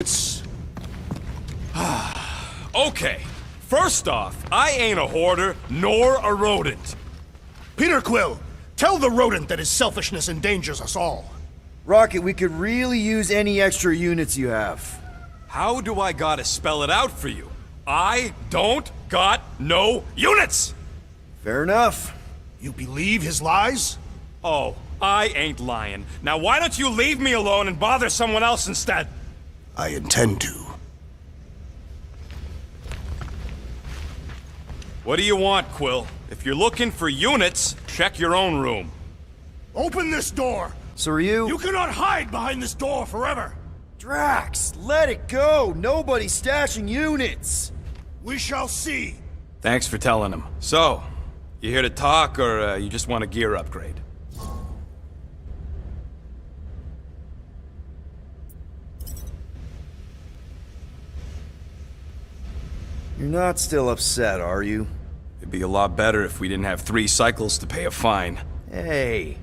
It's... Okay, first off, I ain't a hoarder nor a rodent. Peter Quill, tell the rodent that his selfishness endangers us all. Rocket, we could really use any extra units you have. How do I gotta spell it out for you? I don't got no units! Fair enough. You believe his lies? Oh, I ain't lying. Now why don't you leave me alone and bother someone else instead? I intend to. What do you want, Quill? If you're looking for units, check your own room. Open this door! So are you? You cannot hide behind this door forever! Drax, let it go! Nobody's stashing units! We shall see! Thanks for telling him. So, you here to talk, or you just want a gear upgrade? You're not still upset, are you? It'd be a lot better if we didn't have 3 cycles to pay a fine. Hey,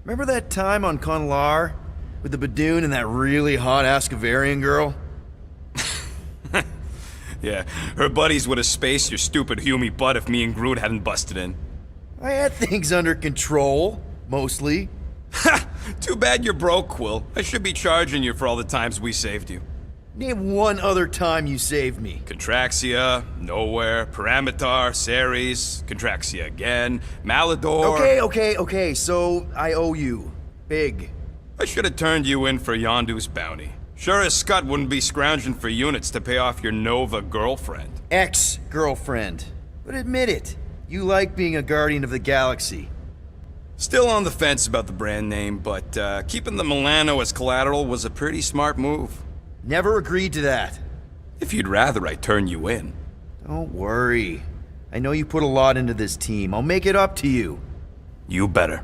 remember that time on Conlar? With the Badoon and that really hot Ascavarian girl? Yeah, her buddies would have spaced your stupid Hume butt if me and Groot hadn't busted in. I had things under control, mostly. Ha! Too bad you're broke, Quill. I should be charging you for all the times we saved you. Name one other time you saved me. Contraxia, Nowhere, Paramitar, Ceres, Contraxia again, Malador... Okay, so I owe you. Big. I should have turned you in for Yondu's bounty. Sure as Scott wouldn't be scrounging for units to pay off your Nova girlfriend. Ex-girlfriend. But admit it, you like being a Guardian of the Galaxy. Still on the fence about the brand name, but keeping the Milano as collateral was a pretty smart move. Never agreed to that. If you'd rather I turn you in. Don't worry. I know you put a lot into this team. I'll make it up to you. You better.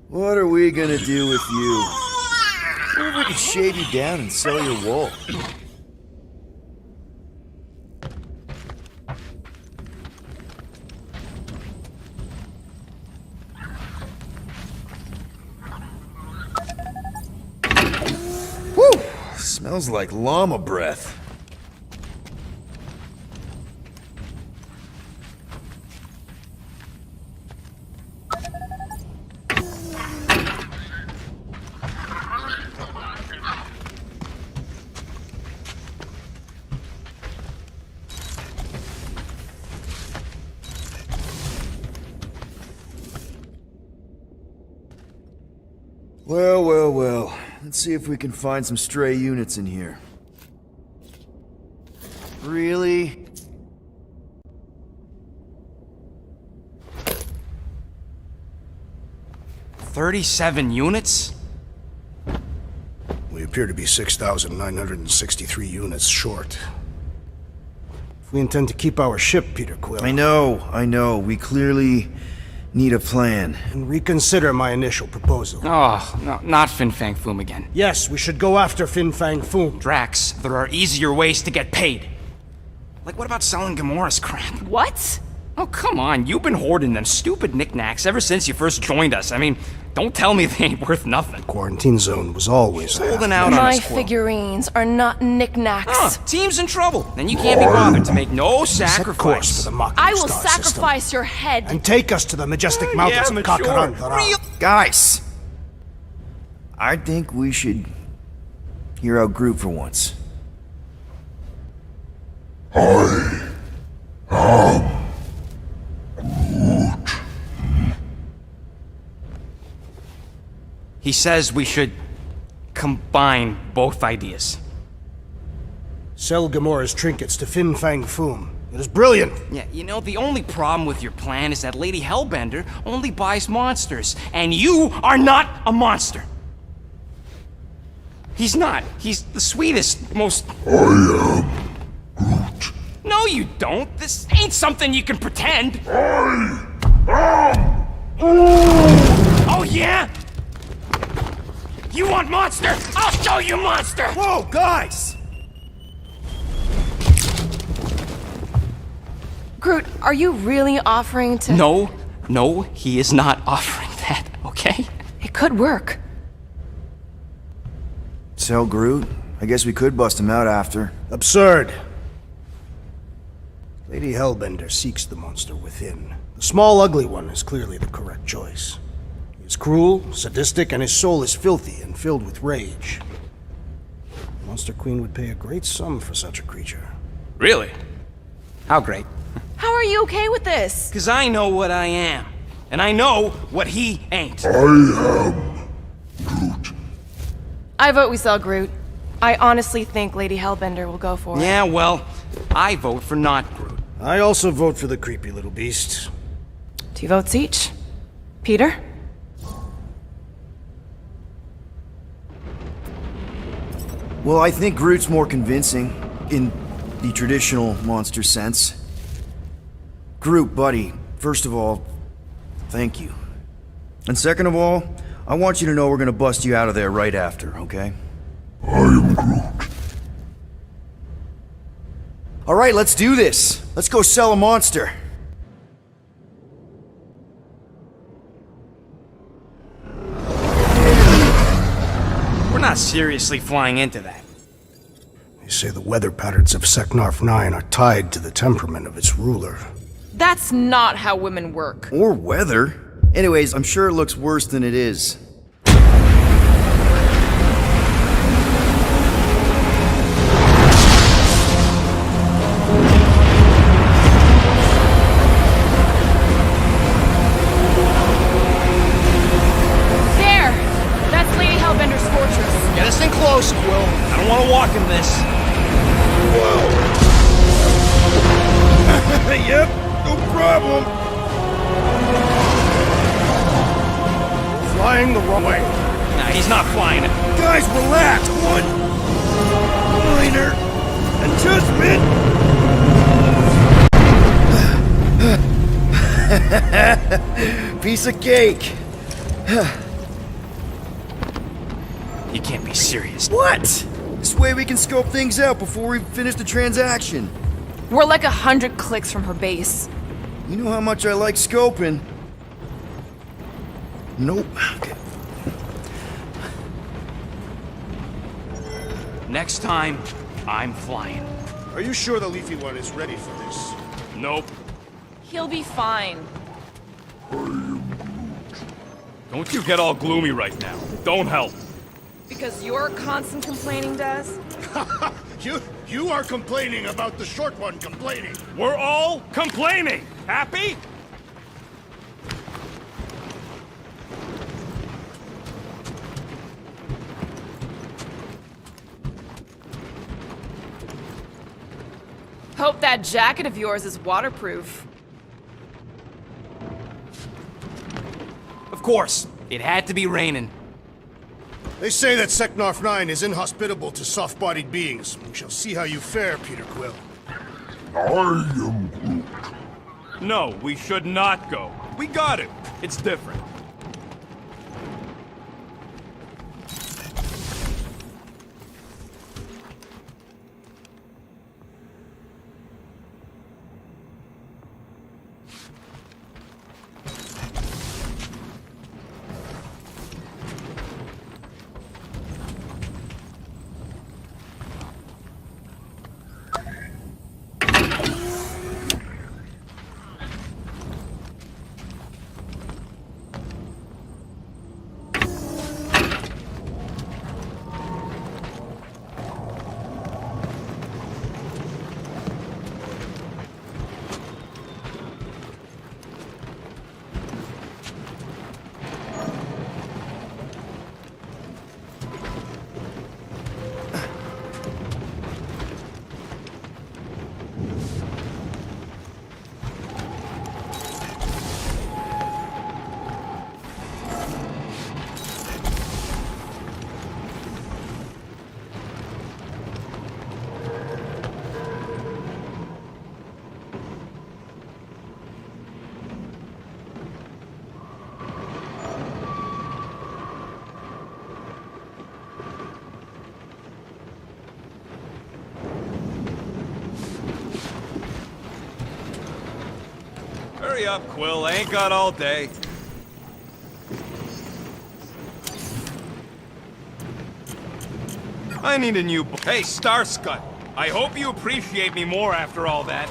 What are we gonna do with you? What if we could shave you down and sell your wool? Woo! Smells like llama breath. Well. Let's see if we can find some stray units in here. Really? $37 units? We appear to be 6,963 units short. If we intend to keep our ship, Peter Quill... I know. We clearly need a plan. And reconsider my initial proposal. Oh, no, not Fin Fang Foom again. Yes, we should go after Fin Fang Foom. Drax, there are easier ways to get paid. Like, what about selling Gamora's crap? What? Oh, come on, you've been hoarding them stupid knickknacks ever since you first joined us. I mean, don't tell me they ain't worth nothing. Quarantine zone was always Holding out on My us, Quill. figurines are not knickknacks. Team's in trouble, and you can't be bothered to make no Set course sacrifice. for the mocking I will star sacrifice system, your head. and take us to the majestic mountains of mature. Kakarandara. Real- Guys! I think we should hear out Groot for once. He says we should combine both ideas. Sell Gamora's trinkets to Fin Fang Foom. It is brilliant. Yeah, you know, the only problem with your plan is that Lady Hellbender only buys monsters, and you are not a monster. He's not. He's the sweetest, most... I am Groot. No, you don't. This ain't something you can pretend. I am Oh, yeah? You want monster? I'll show you monster! Whoa, guys! Groot, are you really offering to... No, he is not offering that, okay? It could work. Sell Groot? I guess we could bust him out after. Absurd. Lady Hellbender seeks the monster within. The small, ugly one is clearly the correct choice. He is cruel, sadistic, and his soul is filthy and filled with rage. The Monster Queen would pay a great sum for such a creature. Really? How great. How are you okay with this? Because I know what I am. And I know what he ain't. I am Groot. I vote we sell Groot. I honestly think Lady Hellbender will go for it. Yeah, well, I vote for not Groot. I also vote for the creepy little beast. 2 votes each. Peter? Well, I think Groot's more convincing, in the traditional monster sense. Groot, buddy, first of all, thank you. And second of all, I want you to know we're gonna bust you out of there right after, okay? I am Groot. Alright, let's do this. Let's go sell a monster. We're not seriously flying into that. They say the weather patterns of Seknarf 9 are tied to the temperament of its ruler. That's not how women work. Or weather. Anyways, I'm sure it looks worse than it is. There! That's Lady Hellbender's fortress. Get us in close, Quill. I don't want to walk in this. Yep, no problem. Flying the wrong way. Nah, he's not flying it. Guys, relax! One minor adjustment! Piece of cake! You can't be serious. What? This way we can scope things out before we finish the transaction. We're like 100 clicks from her base. You know how much I like scoping. Nope. Okay. Next time, I'm flying. Are you sure the Leafy One is ready for this? Nope. He'll be fine. Don't you get all gloomy right now. Don't help. Because your constant complaining does? You are complaining about the short one complaining. We're all complaining. Happy? Hope that jacket of yours is waterproof. Of course, it had to be raining. They say that Seknarf 9 is inhospitable to soft-bodied beings. We shall see how you fare, Peter Quill. I am Groot. No, we should not go. We got it. It's different. Hurry up, Quill. I ain't got all day. I need a new... Hey, Starscut. I hope you appreciate me more after all that.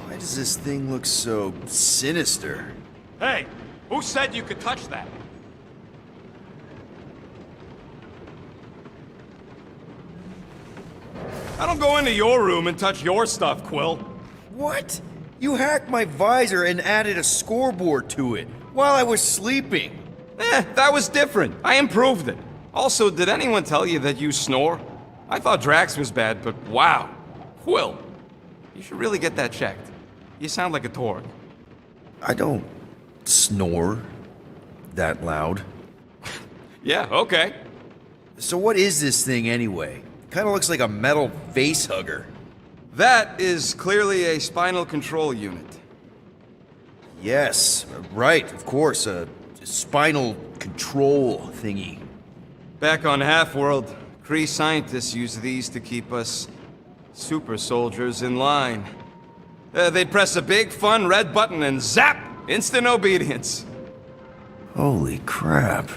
Why does this thing look so sinister? Hey, who said you could touch that? I don't go into your room and touch your stuff, Quill. What? You hacked my visor and added a scoreboard to it while I was sleeping. That was different. I improved it. Also, did anyone tell you that you snore? I thought Drax was bad, but wow. Quill, you should really get that checked. You sound like a Torg. I don't snore that loud. Yeah, okay. So what is this thing anyway? Kinda looks like a metal face hugger. That is clearly a spinal control unit. Yes, right, of course, a spinal control thingy. Back on Half-World, Kree scientists use these to keep us super soldiers in line. They'd press a big, fun red button and zap! Instant obedience. Holy crap.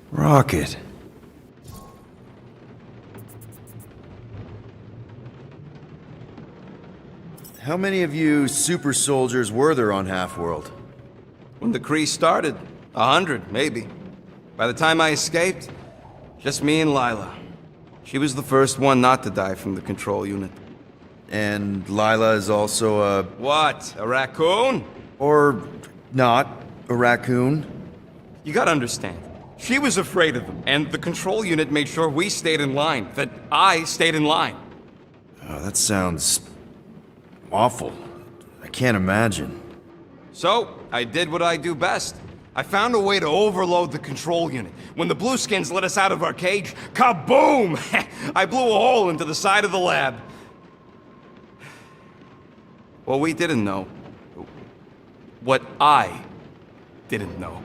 Rocket. How many of you super soldiers were there on Half-World? When the Kree started, 100, maybe. By the time I escaped, just me and Lila. She was the first one not to die from the control unit. And Lila is also a... What? A raccoon? or not, a raccoon? You gotta understand. She was afraid of them, and the control unit made sure we stayed in line, that I stayed in line. Oh, that sounds... awful. I can't imagine. So, I did what I do best. I found a way to overload the control unit. When the Blueskins let us out of our cage, kaboom! I blew a hole into the side of the lab. What we didn't know, what I didn't know,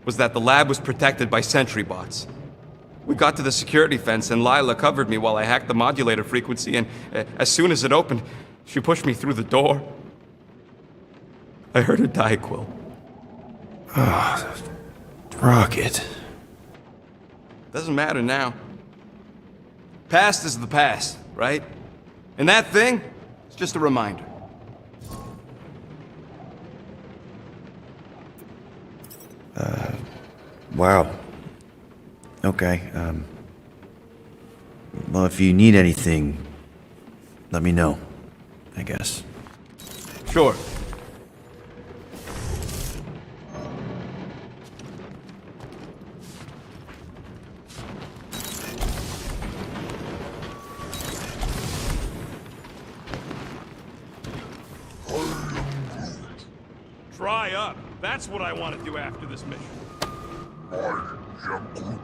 was that the lab was protected by sentry bots. We got to the security fence and Lila covered me while I hacked the modulator frequency, and as soon as it opened, she pushed me through the door. I heard her die, Quill. Ah, Rocket. Doesn't matter now. Past is the past, right? And that thing, it's just a reminder. Wow. Okay, well, if you need anything, let me know, I guess. Sure. Dry up. That's what I want to do after this mission. I am Groot.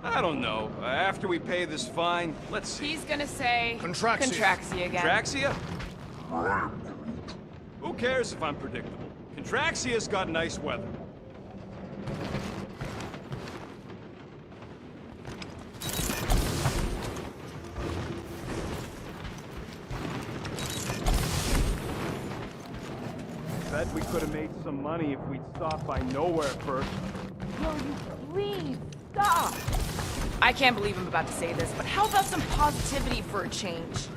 I don't know. After we pay this fine, let's see. He's gonna say Contraxia again. Contraxia? I am Groot. Who cares if I'm predictable? Contraxia's got nice weather. Bet we could have made some money if we'd stopped by nowhere first. Will you please stop? I can't believe I'm about to say this, but how about some positivity for a change?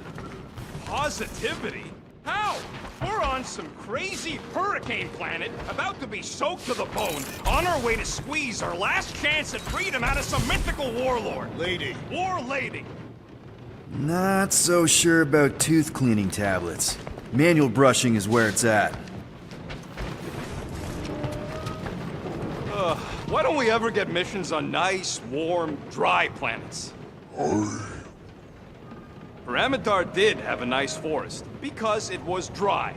Positivity? How? We're on some crazy hurricane planet, about to be soaked to the bone, on our way to squeeze our last chance at freedom out of some mythical warlord. Lady. War lady. Not so sure about tooth cleaning tablets. Manual brushing is where it's at. Why don't we ever get missions on nice, warm, dry planets? Parameter did have a nice forest, because it was dry.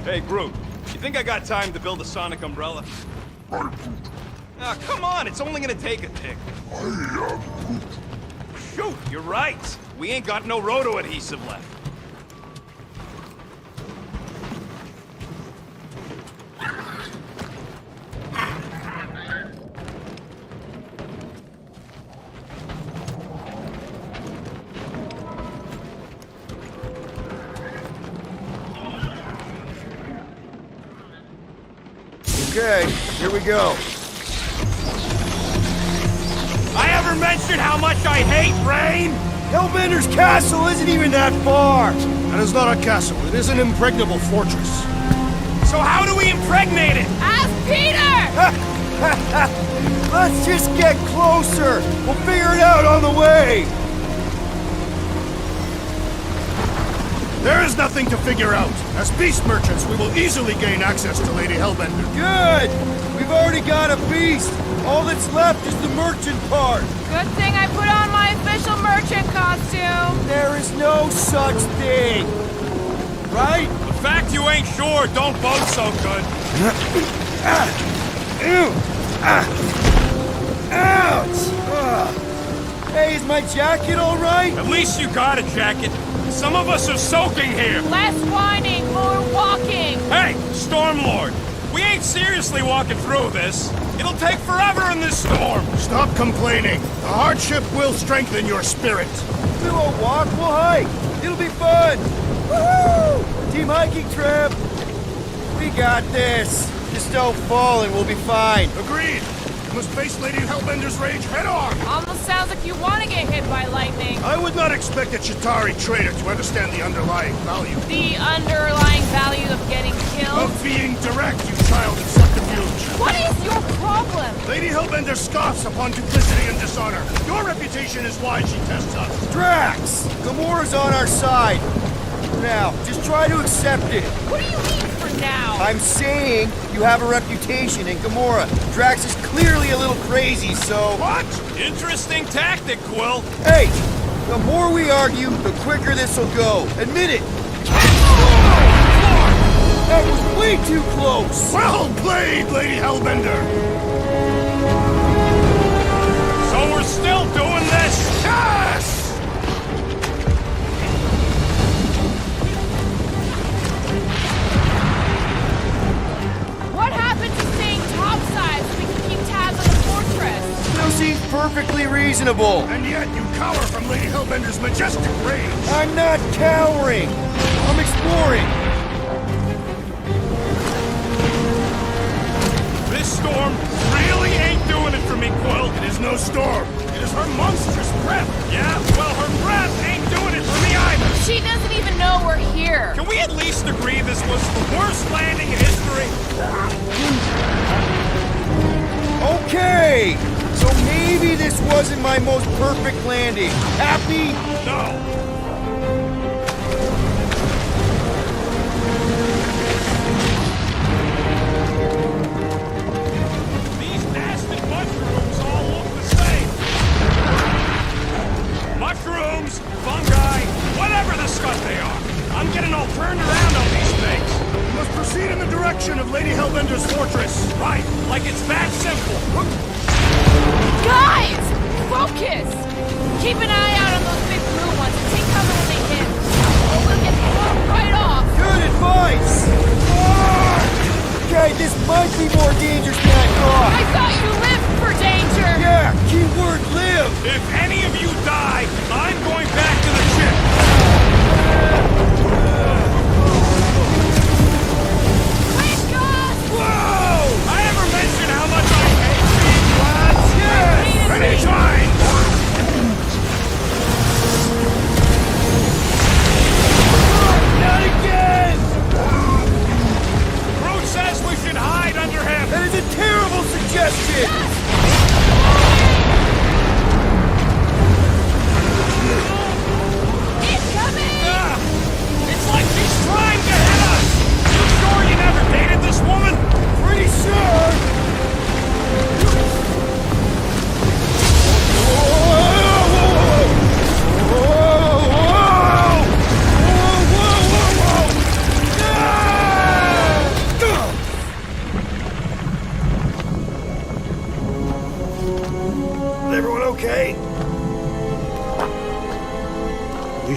Hey, Groot, you think I got time to build a sonic umbrella? My Groot. Ah, come on, it's only gonna take a tick. I am Groot. Shoot, you're right. We ain't got no roto adhesive left. Okay, here we go. I ever mentioned how much I hate rain? Hellbender's castle isn't even that far! That is not a castle. It is an impregnable fortress. So how do we impregnate it? Ask Peter! Let's just get closer! We'll figure it out on the way! There is nothing to figure out. As beast merchants, we will easily gain access to Lady Hellbender. Good! We've already got a beast! All that's left is the merchant part! Good thing I put on my official merchant costume. There is no such thing! Right? The fact you ain't sure don't bode so good. Ouch! Hey, is my jacket alright? At least you got a jacket. Some of us are soaking here. Less whining, more walking. Hey, Stormlord, we ain't seriously walking through this. It'll take forever in this storm. Stop complaining. The hardship will strengthen your spirit. Do a walk, we'll hike! It'll be fun! Woohoo! Team hiking trip! We got this! Just don't fall and we'll be fine. Agreed. You must face Lady Hellbender's rage head on. Almost sounds like you want to get hit by lightning. I would not expect a Chitauri trader to understand the underlying value The underlying value of getting killed. of being direct, you child of subterfuge. What is your problem? Lady Hellbender scoffs upon duplicity and dishonor. Your reputation is why she tests us. Drax! Gamora's on our side. Now, just try to accept it. What do you mean for now? I'm saying you have a reputation in Gamora. Drax is clearly a little crazy, so... What? Interesting tactic, Quill. Hey! The more we argue, the quicker this'll go. Admit it! That was way too close! Well played, Lady Hellbender. So we're still doing this? Yes! What happened to staying topside so we can keep tabs on the fortress? Still seems perfectly reasonable. And yet you cower from Lady Hellbender's majestic rage. I'm not cowering. I'm exploring. This storm really ain't doing it for me, Quill. It is no storm. It is her monstrous breath. Yeah, well, her breath ain't doing it for me either. She doesn't even know we're here. Can we at least agree this was the worst landing in history? Okay! So maybe this wasn't my most perfect landing. Happy? No. These nasty mushrooms all look the same. Mushrooms, fungi, whatever the scut they are. I'm getting all turned around on these things. You must proceed in the direction of Lady Hellbender's fortress. Right, like it's that simple. Guys! Focus! Keep an eye out on those big blue ones and take cover when they hit. Or we'll get blown right off. Good advice!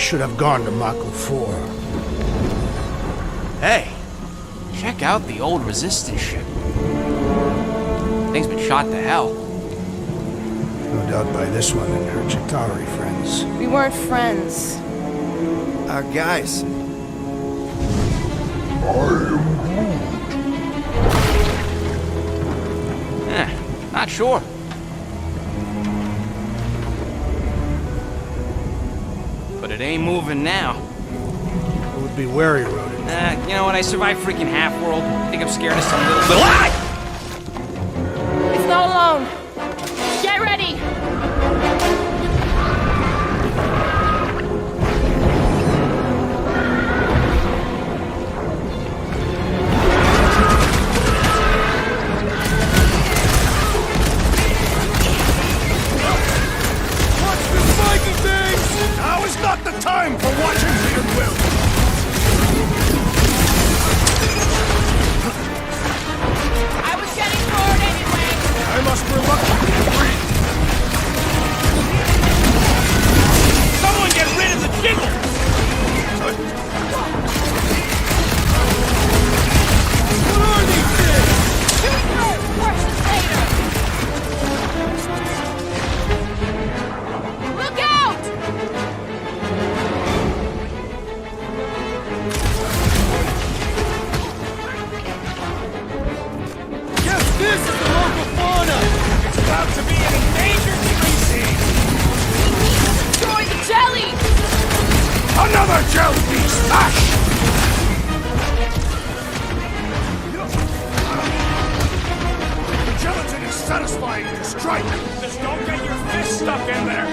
should have gone to Mako 4. Hey, check out the old resistance ship. Thing's been shot to hell. No doubt by this one and her Chitauri friends. We weren't friends. Guys, Not sure. But it ain't moving now. It would be wary, Rodent. You know what? I survived freaking Half-World. I think I'm scared of some little... Ah! It's not alone. Get ready! Now is not the time for watching Peter Will! I was getting forward anyway. I must reluctantly agree. Someone get rid of the jiggle! What are these things? Shoot first, questions later. Look out! Yes, this is the local fauna! It's about to be an endangered species! Destroy the jelly! Another jelly smash! The gelatin is satisfying to strike! Just don't get your fist stuck in there!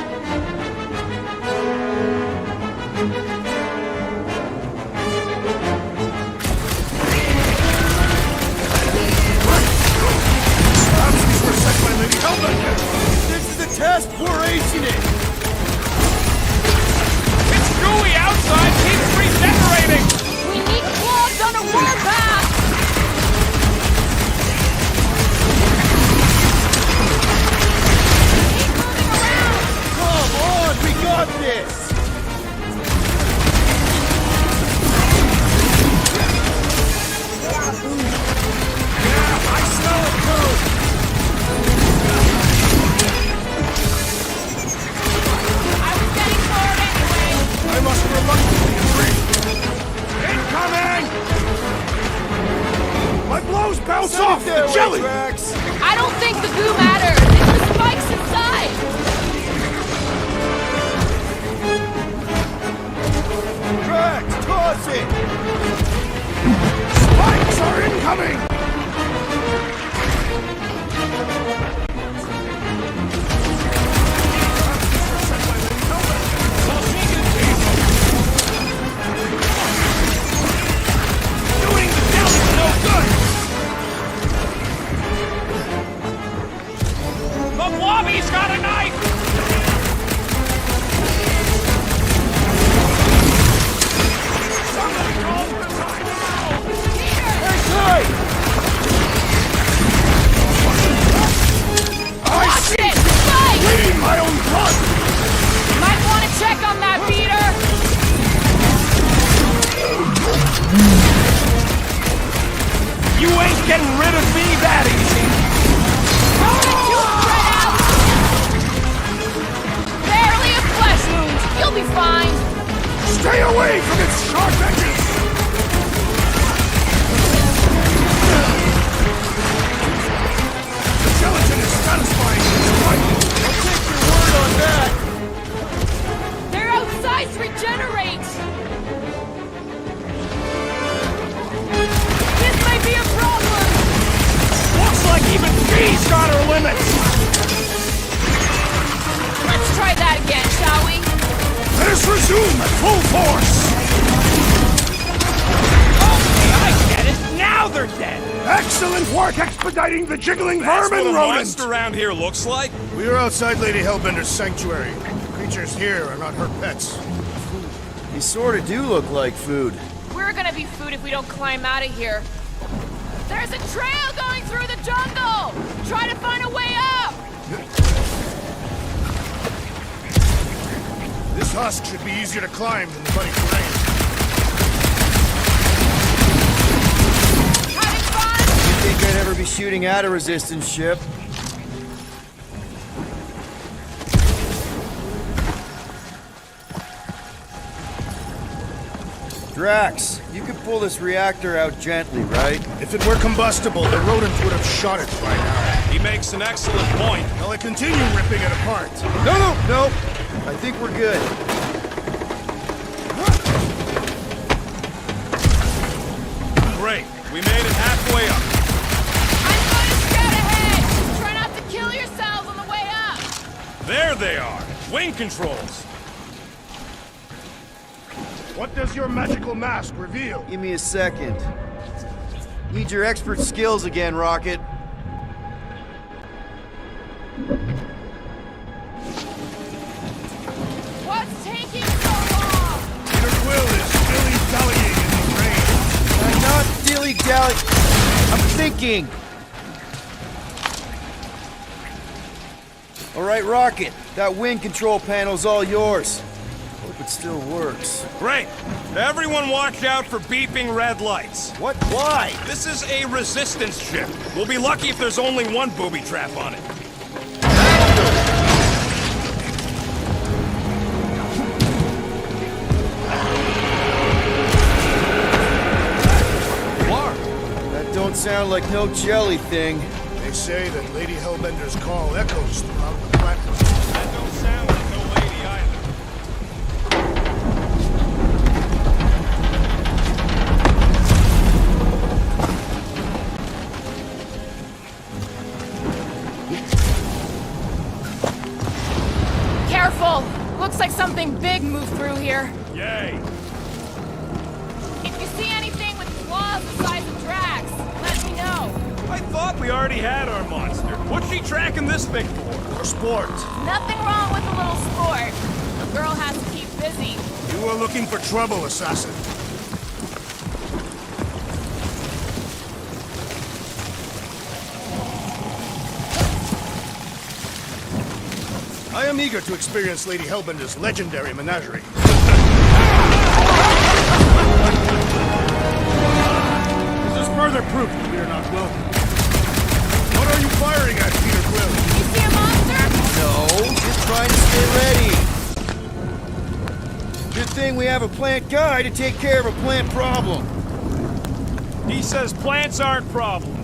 Perhaps these were sent by Lady Hellbender! This is a test for aging it! It's gooey outside! Keeps regenerating! We need claws on a warpath! Keep moving around! Come on! We got this! Yeah, I smell it too! I was getting forward anyway. I must reluctantly agree. Incoming! My blows bounce off the jelly! Drax. I don't think the goo matters. It's the spikes inside. Drax, toss it! Spikes are incoming! Doing the jelly no good! The blobby's got a knife! Somebody call for time now! Hey, I Watch see! it! Spike! Bleeding my own blood! Might want to check on that beater. You ain't getting rid of me that easy! Don't get too spread out. Barely a flesh wound. You'll be fine. Stay away from its sharp edges! The gelatin is satisfying its bite! I'll take your word on that! Their outsides regenerate. This might be a problem. Looks like even she's got her limits! Let's try that again, shall we? Let us resume at full force! Okay, I get it! Now they're dead! Excellent work expediting the jiggling vermin, rodent! around here looks like. We are outside Lady Hellbender's sanctuary. Creatures here are not her pets. they sort of do look like food. We're gonna be food if we don't climb out of here. There's a trail going through the jungle! Try to find a way up! This husk should be easier to climb than the muddy terrain. Having fun? You think I'd ever be shooting at a resistance ship? Drax, you could pull this reactor out gently, right? If it were combustible, the rodents would have shot it by now. He makes an excellent point. Will I continue ripping it apart? No. I think we're good. Great. We made it halfway up. I'm going to scout ahead! Try not to kill yourselves on the way up! There they are. Wing controls. What does your magical mask reveal? Give me a second. Need your expert skills again, Rocket. What's taking so long? Peter Quill is dilly-dallying in the rain. I'm not dilly-dally. I'm thinking. All right, Rocket. That wing control panel's all yours. Hope it still works. Great. Everyone watch out for beeping red lights. What? Why? This is a resistance ship. We'll be lucky if there's only one booby trap on it. That don't sound like no jelly thing. They say that Lady Hellbender's call echoes throughout the planet. That don't sound like no lady either. Careful! Looks like something big moved through here. Yay. If you see anything with claws the size of Drax, let me know. I thought we already had our monster. What's she tracking this thing for? For sport. Nothing wrong with a little sport. A girl has to keep busy. You are looking for trouble, assassin. I am eager to experience Lady Hellbender's legendary menagerie. This is further proof that we are not welcome. What are you firing at, Peter Quill? You see a monster? No, just trying to stay ready. Good thing we have a plant guy to take care of a plant problem. He says plants aren't problems.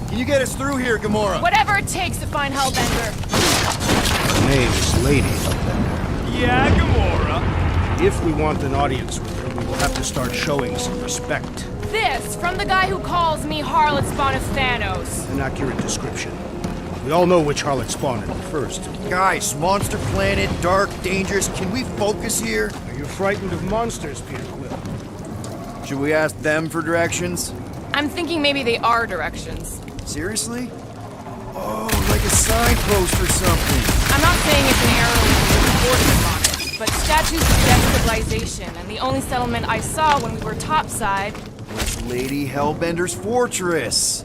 Can you get us through here, Gamora? Whatever it takes to find Hellbender. Her name is Lady Hellbender. Yeah, Gamora. If we want an audience with her, we will have to start showing some respect. This from the guy who calls me Harlot Spawn of Thanos. An accurate description. We all know which harlot spawned it first. Guys, monster planet, dark, dangerous. Can we focus here? Are you frightened of monsters, Peter Quill? Should we ask them for directions? I'm thinking maybe they are directions. Seriously? Oh, like a signpost or something. I'm not saying it's an arrow with coordinates on it, but statues suggest civilization, and the only settlement I saw when we were topside. It's Lady Hellbender's fortress.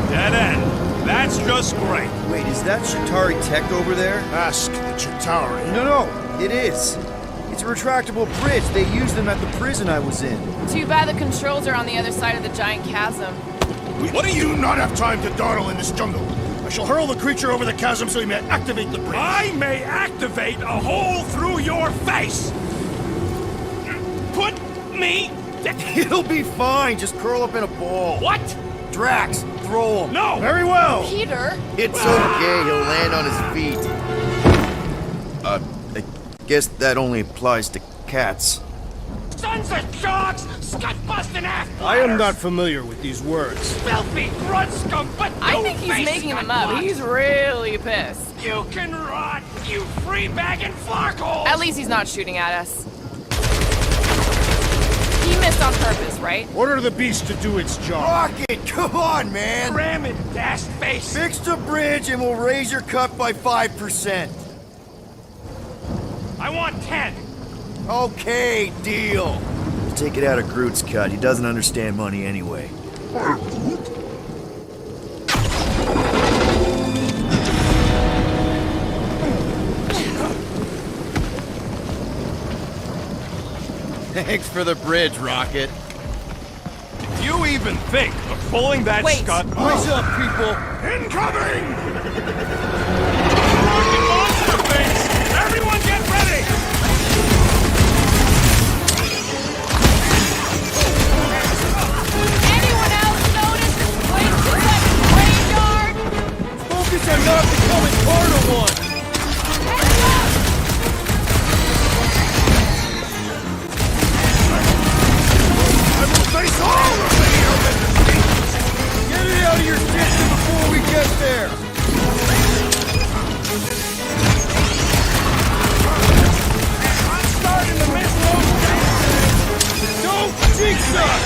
Dead end. That's just great. Wait, is that Shatari tech over there? Ask the Chitauri. No, it is. It's a retractable bridge. They used them at the prison I was in. Too bad the controls are on the other side of the giant chasm. What do you not have time to dawdle in this jungle? I shall hurl the creature over the chasm so he may activate the bridge. I may activate a hole through your face. Put me. It'll be fine. Just curl up in a ball. What? Drax, throw him. No. Very well. Peter? It's okay. He'll land on his feet. I guess that only applies to cats. Sons of dogs, scut busting ass. I am not familiar with these words. Filthy grunts scum, but I think he's making them up. He's really pissed. You can rot, you free-bagging flarkhole! At least he's not shooting at us. He missed on purpose, right? Order the beast to do its job. Rocket, come on, man! Ram it, dash face! Fix the bridge and we'll raise your cut by 5%. I want 10! Okay, deal. Take it out of Groot's cut. He doesn't understand money anyway. Thanks for the bridge, Rocket. If you even think of pulling that Wait. scut... Eyes up, people! Incoming! Rocket monster face! Everyone get ready! Anyone else notice this place looks like a graveyard? Focus on not becoming part of one! Heads up! I will face all of the Get it out of your system before we get there! I'm starting to miss those things! Don't jinx us!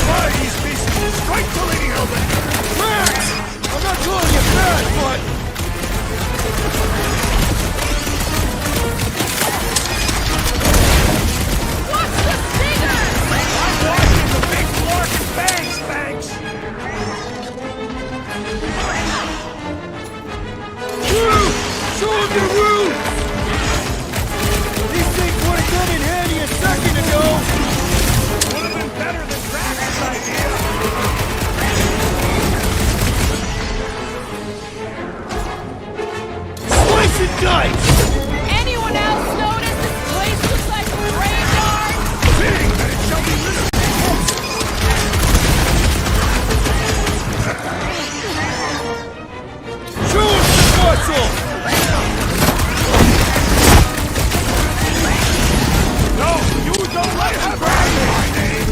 Fire these beasts! Strike to Lady Hellbender! Drax! I'm not calling you bad, but... Watch the stingers! I'm watching the big flark and bangs, thanks! Woo! Show him your roots! These things would have come in handy a second ago! Would have been better than Drax's idea! Slice and dice! Anyone else notice this place looks like a graveyard? Fitting that it shall be littered Show us the muscle! No, you don't let him brag my name!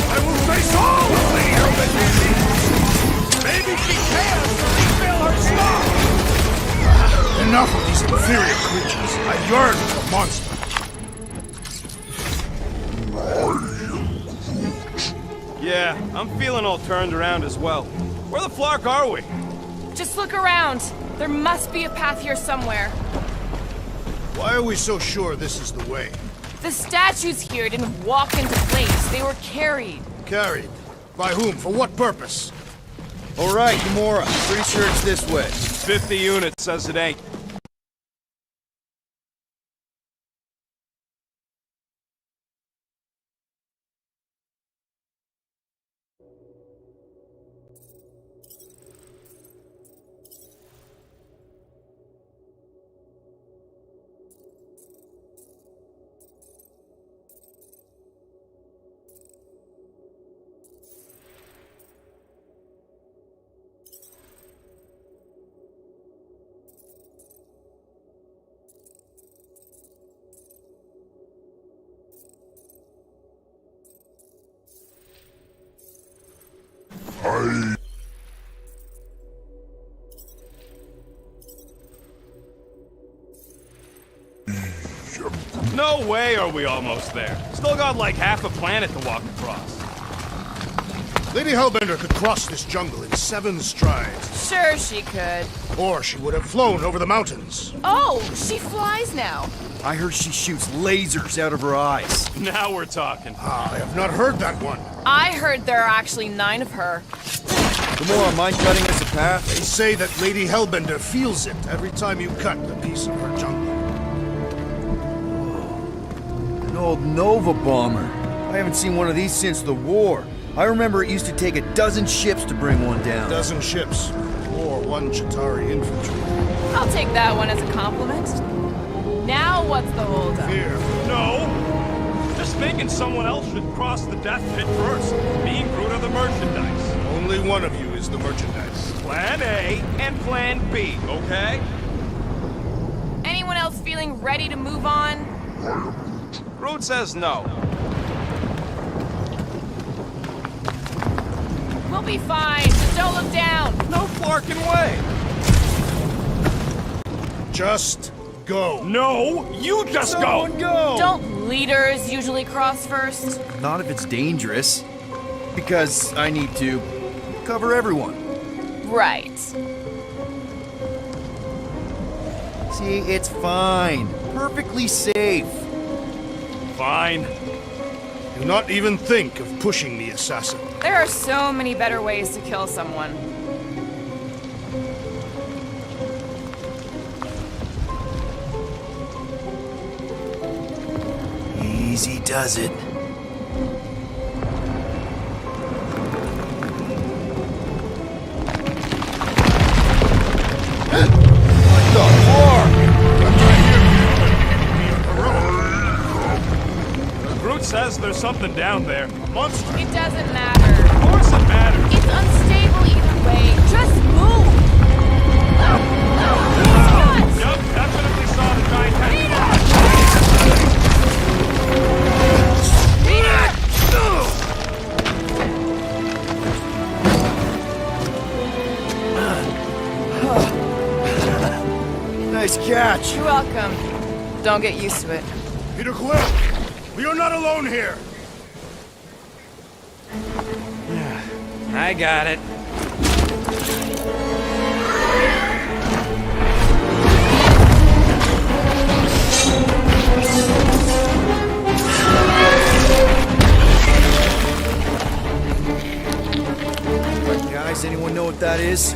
I will face all of Lady Hellbender's needs! Maybe she can refill her stock! Enough of these inferior creatures. I yearn for the monster. Yeah, I'm feeling all turned around as well. Where the flark are we? Just look around. There must be a path here somewhere. Why are we so sure this is the way? The statues here didn't walk into place. They were carried. Carried. By whom? For what purpose? All right, Gamora. Pretty sure it's this way. 50 units says it ain't. No way are we almost there. Still got like half a planet to walk across. Lady Hellbender could cross this jungle in 7 strides. Sure she could. Or she would have flown over the mountains. Oh, she flies now. I heard she shoots lasers out of her eyes. Now we're talking. I have not heard that one. I heard there are actually 9 of her. Gamora, mind cutting us a path? They say that Lady Hellbender feels it every time you cut a piece of her jungle. An old Nova bomber. I haven't seen one of these since the war. I remember it used to take 12 ships to bring one down. 12 ships, or 1 Chitauri infantry. I'll take that one as a compliment. Now what's the holdup? Fear. No! Just thinking someone else should cross the death pit first. Me and Groot are the merchandise. Only one of you is the merchandise. Plan A and Plan B, okay? Anyone else feeling ready to move on? Groot says no. We'll be fine. Just don't look down. No flarking way. Just go. No, you just go! Someone go! Don't leaders usually cross first? Not if it's dangerous. Because I need to cover everyone. Right. See, it's fine. Perfectly safe. Fine. Do not even think of pushing the assassin. There are so many better ways to kill someone. Easy does it. Groot says there's something down there. Monster! It doesn't matter. Of course it matters. It's unstable either way. Just move! Yup, definitely saw the giant tentacle. Nice catch. You're welcome. Don't get used to it. Peter Quill! We are not alone here! I got it. Guys, anyone know what that is?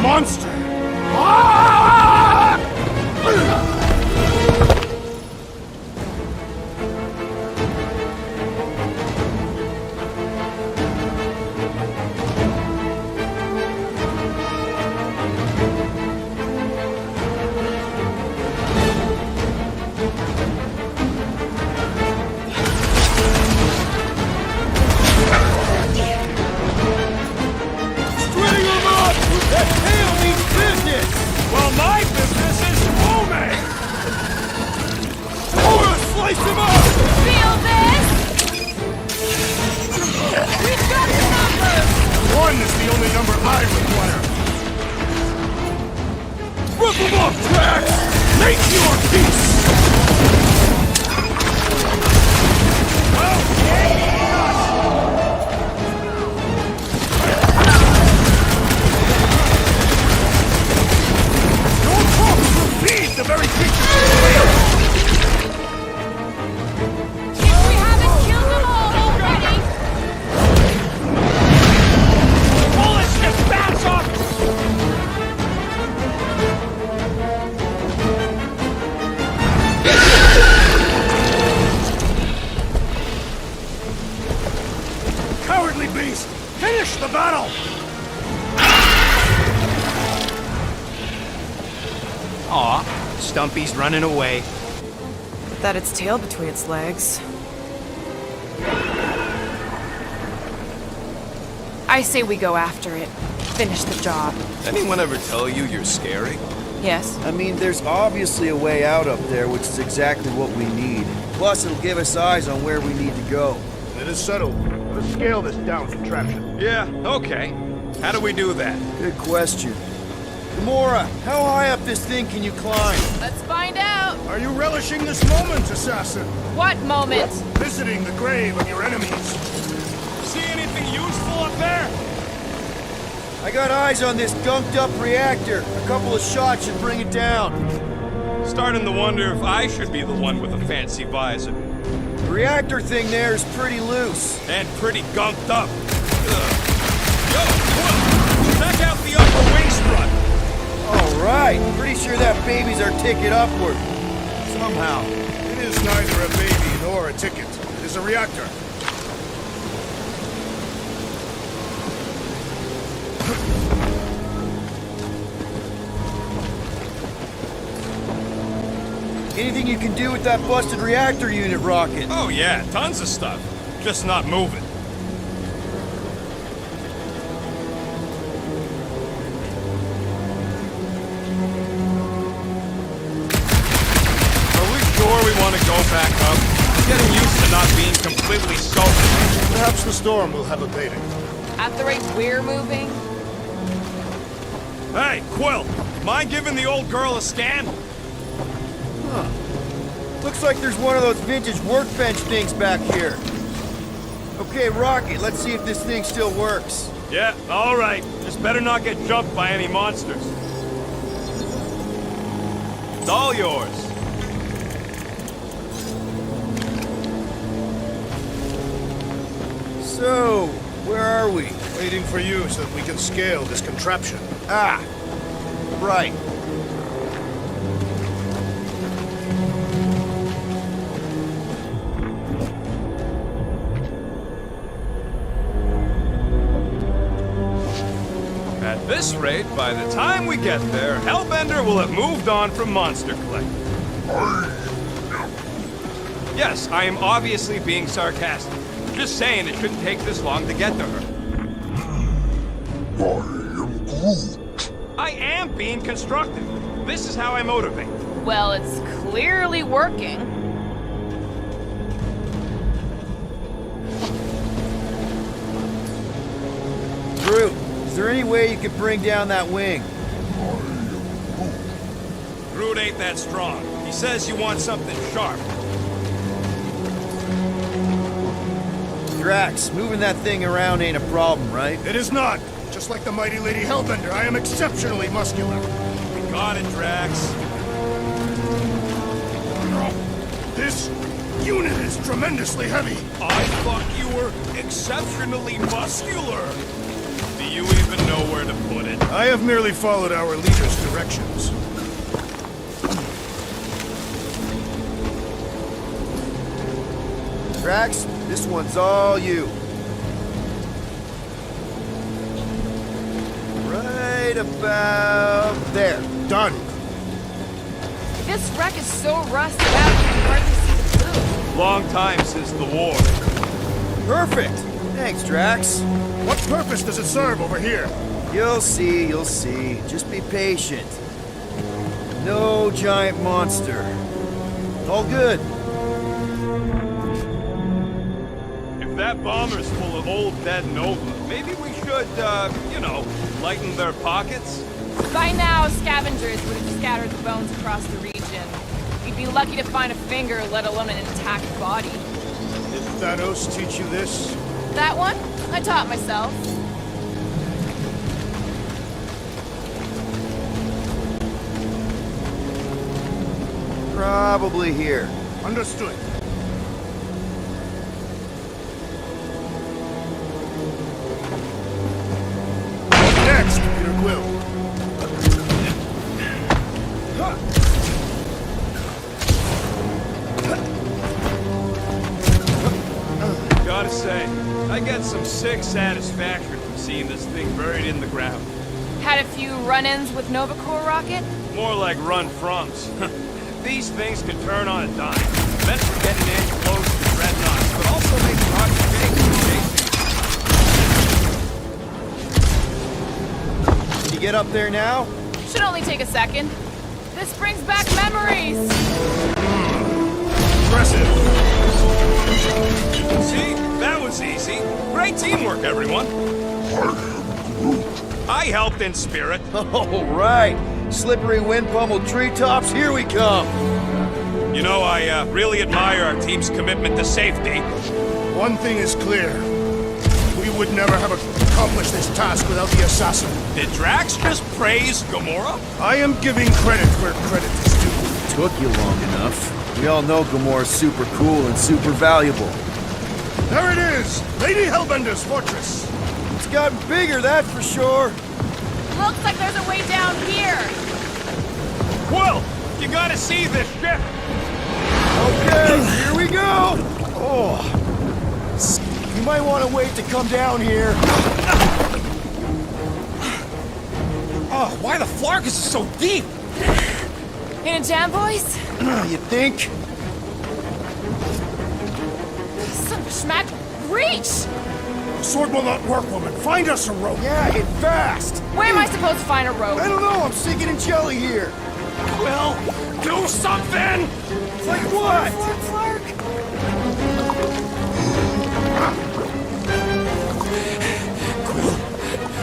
Monster! String him up! That tail means business! Well, my business is booming! I'm gonna slice him up! Feel this? We've got the number! One is the only number I require. Rip him up, Drax! Make your peace! Your talks will feed the very creatures If we haven't killed them all already! Bullets just bounce off! Cowardly beast! Finish the battle! Aw, Stumpy's running away. That its tail between its legs. I say we go after it. Finish the job. Anyone ever tell you you're scary? Yes? I mean, there's obviously a way out up there, which is exactly what we need. Plus, it'll give us eyes on where we need to go. It is settled. Let's scale this down contraption. Yeah, okay. How do we do that? Good question. Gamora, how high up this thing can you climb? Let's find out! Are you relishing this moment, assassin? What moment? Visiting the grave of your enemies. See anything useful up there? I got eyes on this gunked up reactor. A couple of shots should bring it down. Starting to wonder if I should be the one with a fancy visor. The reactor thing there is pretty loose. And pretty gunked up. Ugh. Yo, Quill, check out the upper wing strut. All right, pretty sure that baby's our ticket upward. Somehow. It is neither a baby nor a ticket. It is a reactor. Anything you can do with that busted reactor unit rocket? Oh yeah, tons of stuff. Just not moving. Are we sure we want to go back up? I'm getting used to not being completely soaked. Perhaps the storm will have abated. At the rate we're moving? Hey, Quill, mind giving the old girl a scan? Looks like there's one of those vintage workbench things back here. Okay, Rocket, let's see if this thing still works. Yeah, all right. Just better not get jumped by any monsters. It's all yours. So, where are we? Waiting for you so that we can scale this contraption. Ah, right. At this rate, by the time we get there, Hellbender will have moved on from Monster Collector. Yes, I am obviously being sarcastic. Just saying it shouldn't take this long to get to her. I am being constructive. This is how I motivate. Well, it's clearly working. Groot, is there any way you could bring down that wing? Groot ain't that strong. He says you want something sharp. Drax, moving that thing around ain't a problem, right? It is not. Just like the mighty Lady Hellbender, I am exceptionally muscular. We got it, Drax. This unit is tremendously heavy. I thought you were exceptionally muscular. Do you even know where to put it? I have merely followed our leader's directions. Drax, this one's all you. Right about there. Done. This wreck is so rusted out you can hardly see the blue. Long time since the war. Perfect. Thanks, Drax. What purpose does it serve over here? You'll see, you'll see. Just be patient. No giant monster. All good. If that bomber's full of old dead Nova, maybe we should, you know, lighten their pockets? By now, scavengers would have scattered the bones across the region. We'd be lucky to find a finger, let alone an intact body. Did Thanos teach you this? That one? I taught myself. Probably here. Understood. Next, Peter Quill. Gotta say, I get some sick satisfaction from seeing this thing buried in the ground. Had a few run-ins with Nova Corps rocket? More like run-froms. These things can turn on a dime. Meant for getting in close to dreadnoughts, but also make rocket shakes. Can you get up there now? Should only take a second. This brings back memories! Impressive. See? That was easy. Great teamwork, everyone. I helped in spirit. All right. Slippery wind-pummeled treetops, here we come. You know, I really admire our team's commitment to safety. One thing is clear. We would never have accomplished this task without the assassin. Did Drax just praise Gamora? I am giving credit where credit is due. Took you long enough. We all know Gamora's super cool and super valuable. There it is! Lady Hellbender's fortress! It's gotten bigger, that's for sure. Looks like there's a way down here! Quill, you gotta see this ship! Okay, here we go! Oh, you might want to wait to come down here. Oh, why the Flarkus is so deep? In a jam, boys? You think? Son of a schmack. Reach! The sword will not work, woman. Find us a rope. Yeah, get fast! Where am I supposed to find a rope? I don't know, I'm sinking in jelly here. Quill, do something! Like what? Flark.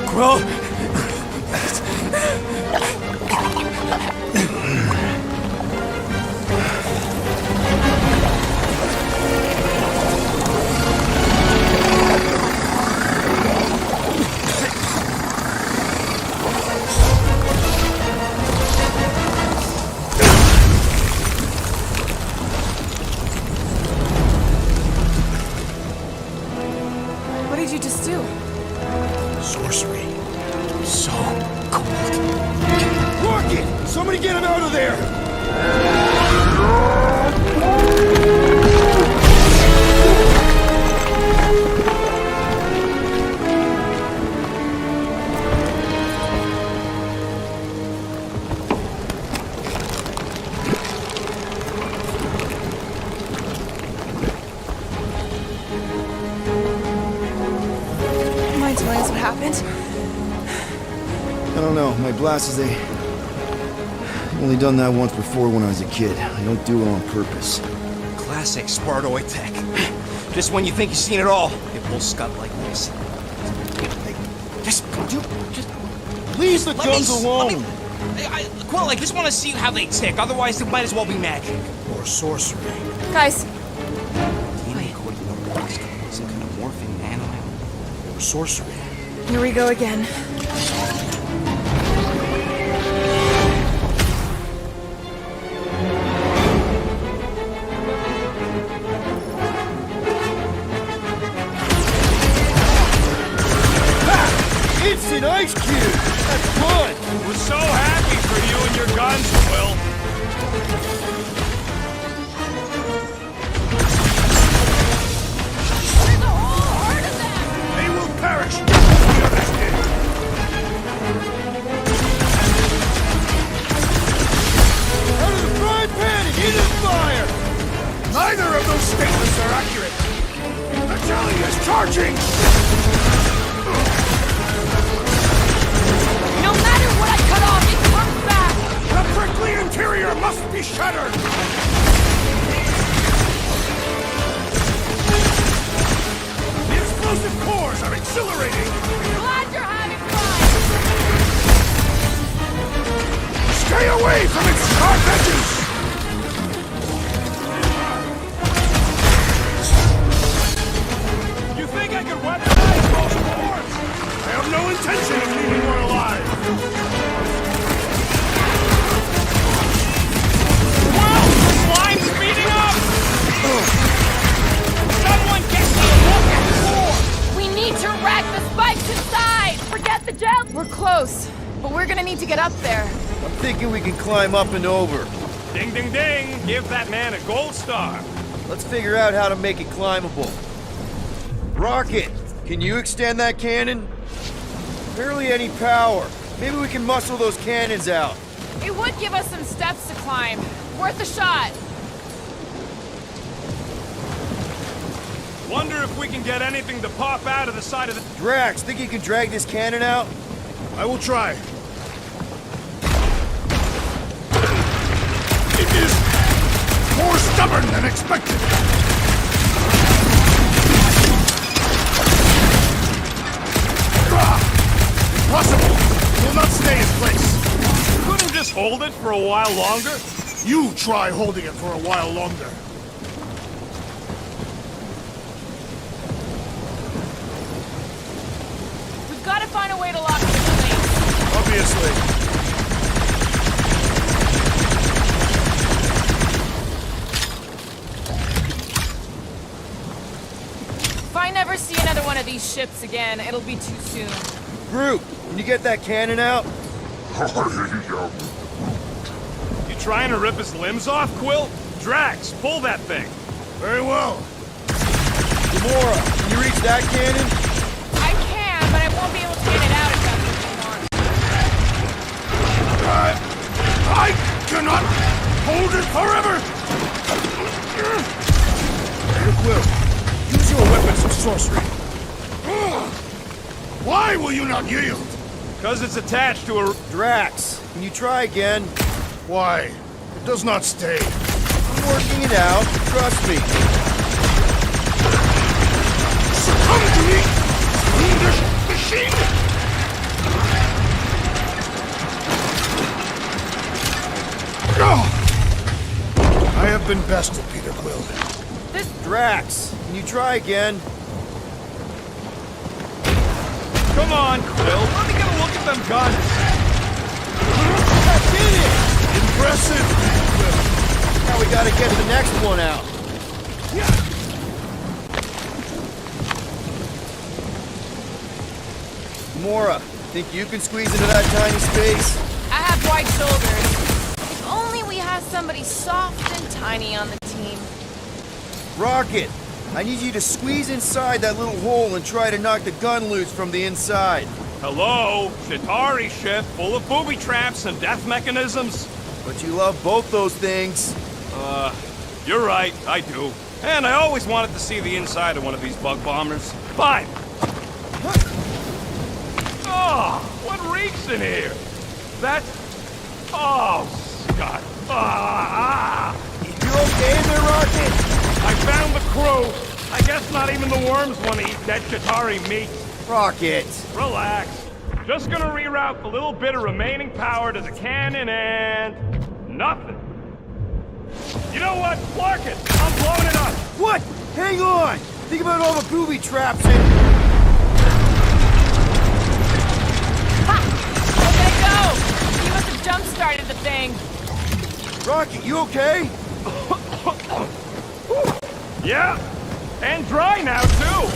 Quill! What did you just do? Sorcery. So cold. Rocket! Somebody get him out of there! Mind telling us what happened? I don't know, my glasses, they... I've only done that once before when I was a kid. I don't do it on purpose. Classic Spartoid tech. Just when you think you've seen it all, it will scud like this. Just Leave the let guns me, alone! Quill, I just want to see how they tick. Otherwise, it might as well be magic. Or sorcery. Guys, DNA code some kind of morphing nano. Or sorcery. here we go again. Instant ice cube! That's fun! We're so happy for you and your guns, Quill. There's a whole herd of them! They will perish! The others did. Out of the frying pan and into the fire! Neither of those statements are accurate. The jelly is charging! No matter what I cut off, it comes back! The prickly interior must be shattered! The explosive cores are exhilarating! Glad you're having fun! Stay away from its sharp edges! You think I could weaponize those cores? I have no intention of leaving her alive! Wow, the slime's speeding up! Someone get me a look at the core! We need to rack the spikes inside! Forget the gel! We're close, but we're gonna need to get up there. I'm thinking we can climb up and over. Ding, ding, ding! Give that man a gold star. Let's figure out how to make it climbable. Rocket, can you extend that cannon? Barely any power. Maybe we can muscle those cannons out. It would give us some steps to climb. Worth a shot. Wonder if we can get anything to pop out of the side of the... Drax, think you can drag this cannon out? I will try. It is more stubborn than expected. Impossible! Will not stay in place. Couldn't just hold it for a while longer? You try holding it for a while longer. We've got to find a way to lock this place. Obviously. If I never see another one of these ships again, it'll be too soon. Groot, can you get that cannon out? You trying to rip his limbs off, Quill? Drax, pull that thing. Very well. Gamora, can you reach that cannon? I can, but I won't be able to get it out if that's what you want. I cannot hold it forever! will you not yield? Because it's attached to a... Drax, can you try again? Why? It does not stay. I'm working it out. Trust me. Succumb to me, fiendish machine! I have been bested, Peter Quill. Drax, can you try again? Come on, Quill. Let me get a look at them guns. I did it! Impressive, Quill. Now we gotta get the next one out. Gamora, think you can squeeze into that tiny space? I have wide shoulders. If only we had somebody soft and tiny on the team. Rocket, I need you to squeeze inside that little hole and try to knock the gun loose from the inside. Hello? Chitauri ship full of booby traps and death mechanisms? But you love both those things. You're right, I do. And I always wanted to see the inside of one of these bug bombers. Fine. Oh, what reeks in here? That's... Oh, Scott. You okay there, Rocket? I found the crew. I guess not even the worms want to eat dead Chitauri meat. Rocket. Relax. Just gonna reroute a little bit of remaining power to the cannon and... nothing. You know what? Clark it! I'm blowing it up! What? Hang on! Think about all the booby traps and... Let it go! You must have jump-started the thing. Rocket, you okay? Yeah, and dry now, too!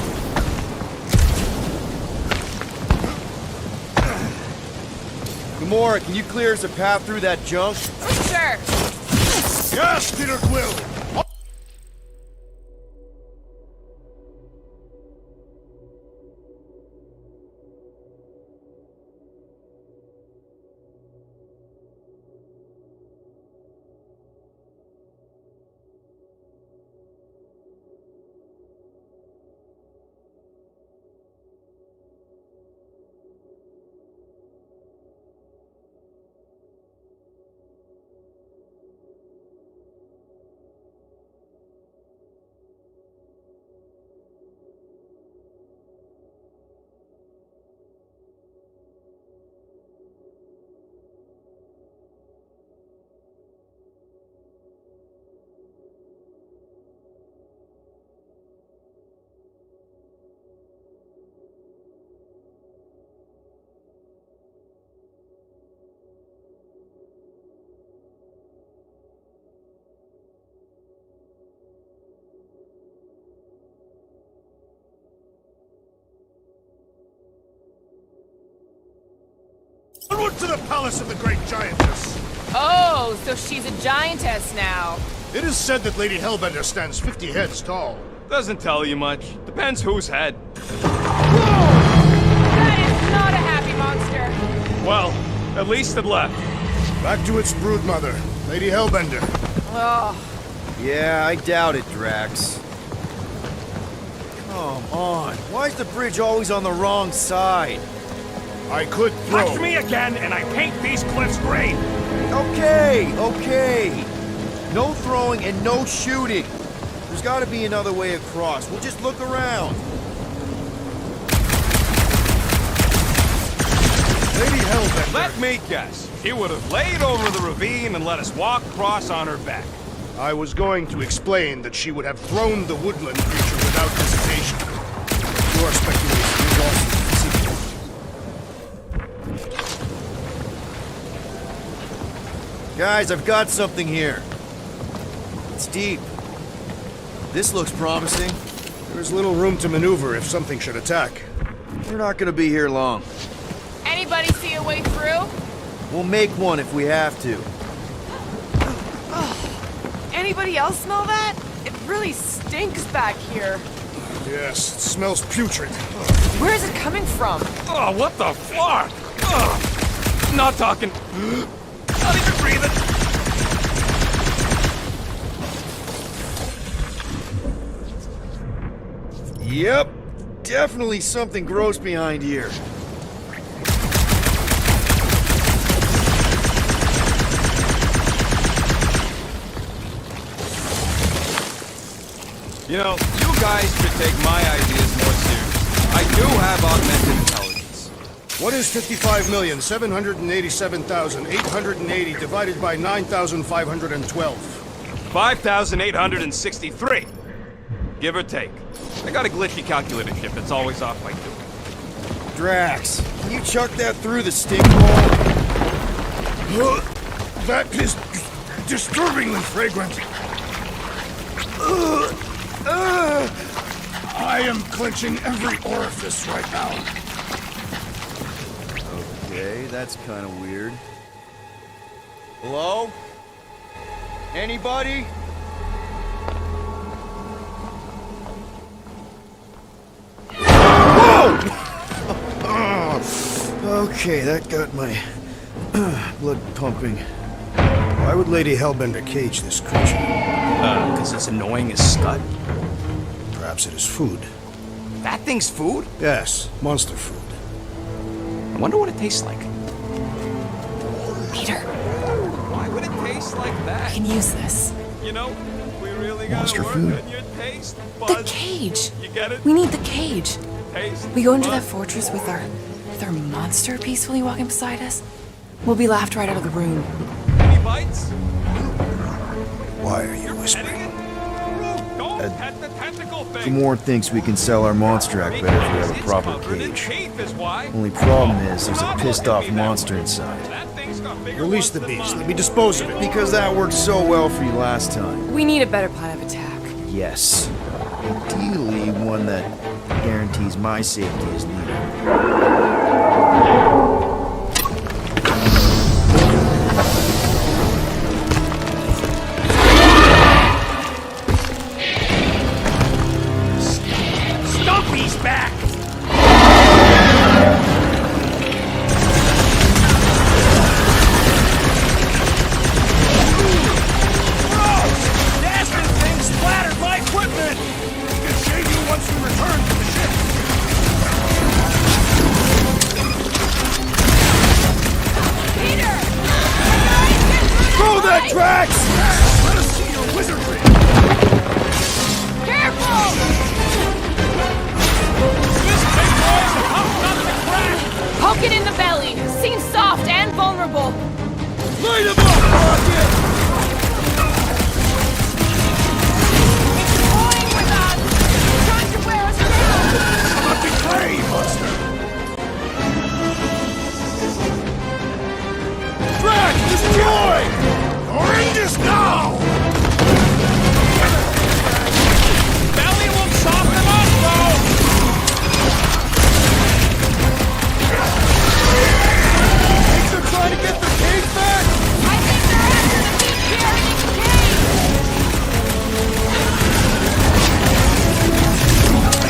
Gamora, can you clear us a path through that junk? Sure. Yes, Peter Quill! Onward to the palace of the great giantess! Oh, so she's a giantess now. It is said that Lady Hellbender stands 50 heads tall. Doesn't tell you much. Depends whose head. That is not a happy monster. Well, at least it left. Back to its broodmother, Lady Hellbender. Oh, Yeah, I doubt it, Drax. Come on. Why is the bridge always on the wrong side? I could throw. Touch me again, and I paint these cliffs green. Okay, okay. No throwing and no shooting. There's gotta be another way across. We'll just look around. Lady Hellbender. Let me guess. She would have laid over the ravine and let us walk across on her back. I was going to explain that she would have thrown the woodland creature without hesitation. Your speculation is also conceivable. Guys, I've got something here. It's deep. This looks promising. There is little room to maneuver if something should attack. We're not gonna be here long. anybody see a way through? We'll make one if we have to. Anybody else smell that? It really stinks back here. Yes, it smells putrid. Where is it coming from? Oh, what the fuck? Ugh. Not talking. Not even breathing. Yep, definitely something gross behind here. You know, you guys should take my ideas more seriously. I do have augmented intelligence. What is 55,787,880 divided by 9,512? 5,863. Give or take. I got a glitchy calculator chip that's always off my 2. Drax, can you chuck that through the stink ball? That is disturbingly fragrant. I am clenching every orifice right now. Okay, that's kind of weird. Hello? Anybody? Whoa! Okay, that got my blood pumping. Why would Lady Hellbender cage this creature? Because it's annoying as scud. Perhaps it is food. That thing's food? Yes, monster food. I wonder what it tastes like. Peter, Why would it taste like I that? can use this. You know, we really gotta Monster work food. on your taste The buds. cage. You get it? We need the cage. Taste We go into that buds. fortress with our monster peacefully walking beside us. We'll be laughed right out of the room. Any bites? Why are you Petting whispering? it? Groot, don't pet the tentacle thing. Gamora thinks we can sell our monster act better if we have a It's proper covered in cage. teeth is why. Only problem is there's a Stop pissed looking off at me that monster way. inside. That thing's got bigger Release ones the than beast. mine. Let me dispose of it. Because that worked so well for you last time. We need a better plan of attack. Yes. Ideally, one that guarantees my safety is needed. Stumpy's back! Dasting thing splattered my equipment! We can save you once we return to the ship. Peter! Throw that, Drax! Let us see your wizardry. Careful! This big boy's pumped up the crack! Poke it in the belly. Seems soft and vulnerable. Light him up, Rocket! It's toying with us. It's trying to wear us down. Not betray, monster. Drax, destroy! You're in this now. Belly will soften up, though! Think they're trying to get their cage back? I think they're after the meat carrying cage.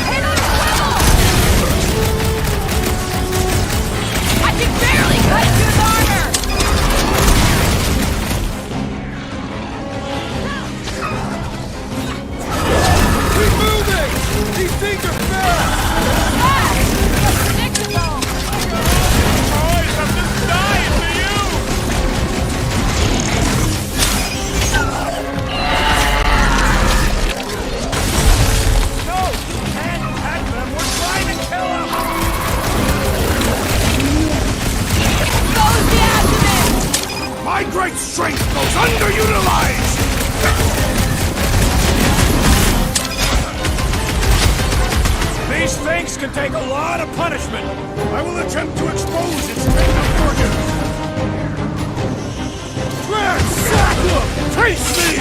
Hit on a swivel. I can barely cut through his armor. Keep moving! These things are fast! That's predictable. Boys, I'm just dying for you! No! Can't attack them! We're trying to kill them! Close the abdomen. My great strength goes underutilized. These things can take a lot of punishment! I will attempt to expose its tentative organs. Drax, sack him! Face me!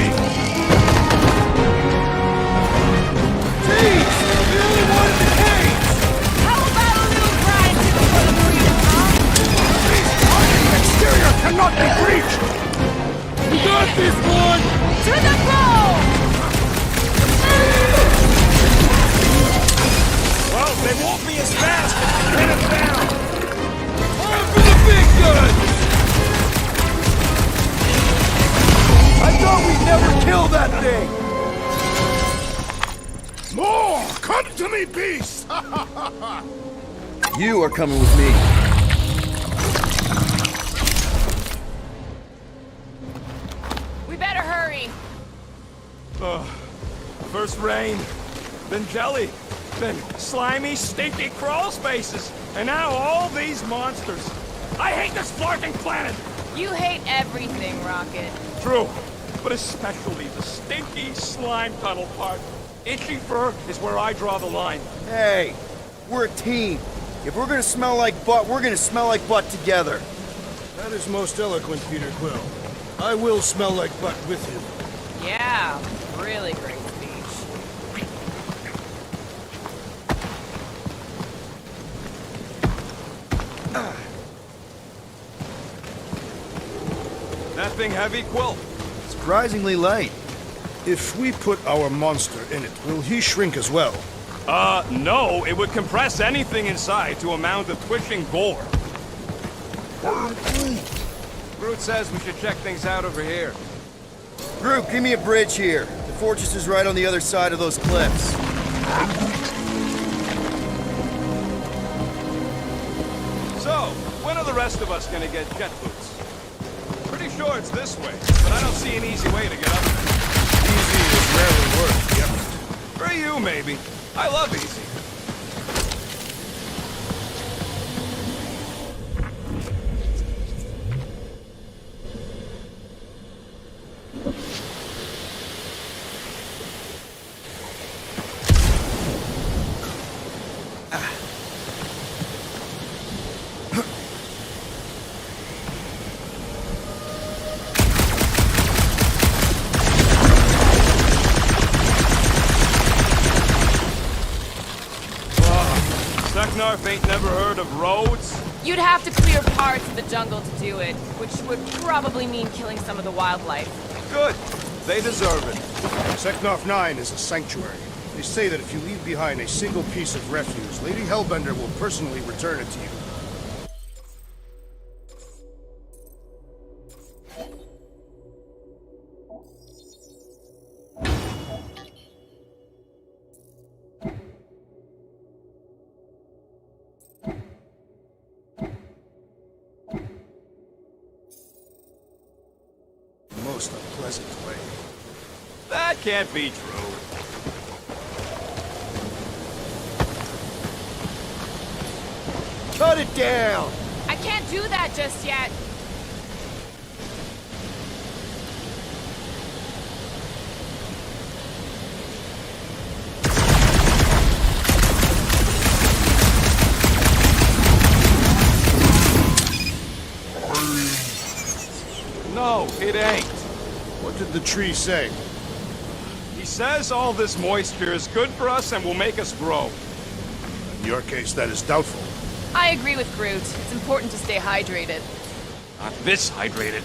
Jeez! The only one in the cage! How about a little gratitude for the freedom, huh? The exterior cannot be breached. You got this, boy! To the goal. Well, they won't be as fast if we pin them down! On for the big guns! I thought we'd never kill that thing! More! Come to me, beast! You are coming with me. We better hurry. First rain, then jelly, then slimy, stinky crawl spaces, and now all these monsters. I hate this flarking planet! You hate everything, Rocket. True, but especially the stinky slime tunnel part. Itchy fur is where I draw the line. Hey, we're a team. If we're gonna smell like butt, we're gonna smell like butt together. That is most eloquent, Peter Quill. I will smell like butt with you. Yeah, really great speech. That thing heavy, Quill? Surprisingly light. If we put our monster in it, will he shrink as well? No, it would compress anything inside to a mound of twitching gore. Groot says we should check things out over here. Groot, give me a bridge here. The fortress is right on the other side of those cliffs. So, when are the rest of us gonna get jet boots? Pretty sure it's this way, but I don't see an easy way to get up there. Easy is rarely worth the effort. For you, maybe. I love easy. Narf ain't never heard of roads? You'd have to clear parts of the jungle to do it, which would probably mean killing some of the wildlife. Good. They deserve it. Seknarf 9 is a sanctuary. They say that if you leave behind a single piece of refuse, Lady Hellbender will personally return it to you. Most unpleasant way. That can't be true. Cut it down! I can't do that just yet. No, it ain't. What did the tree say? He says all this moisture is good for us and will make us grow. In your case, that is doubtful. I agree with Groot. It's important to stay hydrated. Not this hydrated.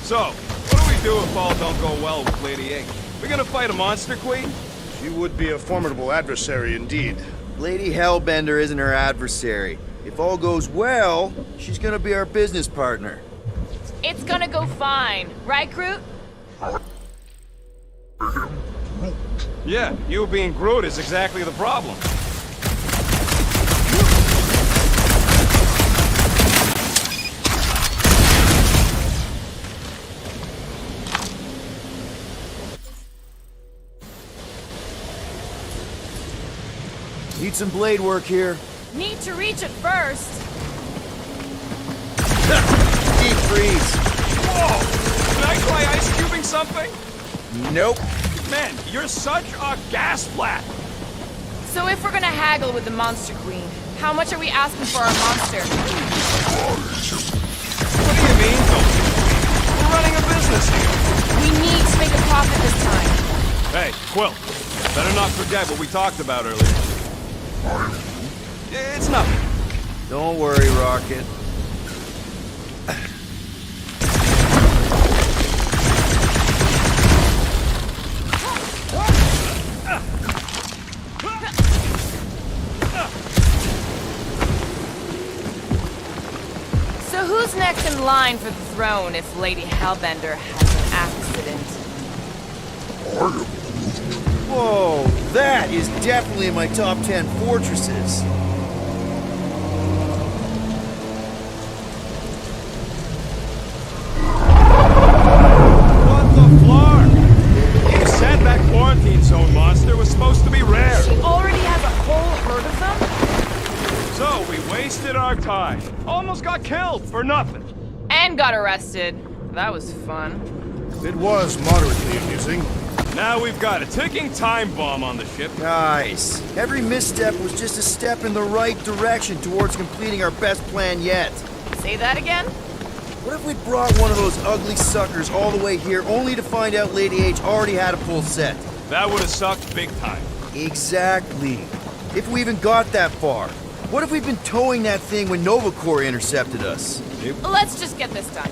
So, what do we do if all don't go well with Lady A? We gonna fight a monster queen? She would be a formidable adversary indeed. Lady Hellbender isn't her adversary. If all goes well, she's gonna be our business partner. It's gonna go fine, right, Groot? Yeah, you being Groot is exactly the problem. Need some blade work here. Need to reach it first. Deep freeze. Whoa! Can I try ice cubing something? Nope. Man, you're such a gas flat! So if we're gonna haggle with the Monster Queen, how much are we asking for our monster? What do you mean, don't you? We're running a business here. We need to make a profit this time. Hey, Quill, better not forget what we talked about earlier. It's nothing. Don't worry, Rocket. who's next in line for the throne if Lady Hellbender has an accident? Whoa, that is definitely in my top 10 fortresses. What the flark? You said that quarantine zone monster was supposed to be rare. She already has a whole herd of them? So we wasted our time. Almost got killed for nothing. And got arrested. That was fun. It was moderately amusing. Now we've got a ticking time bomb on the ship. Guys, every misstep was just a step in the right direction towards completing our best plan yet. Say that again? What if we brought one of those ugly suckers all the way here only to find out Lady H already had a full set? That would have sucked big time. Exactly. If we even got that far. What if we'd been towing that thing when Nova Corps intercepted us? Let's just get this done.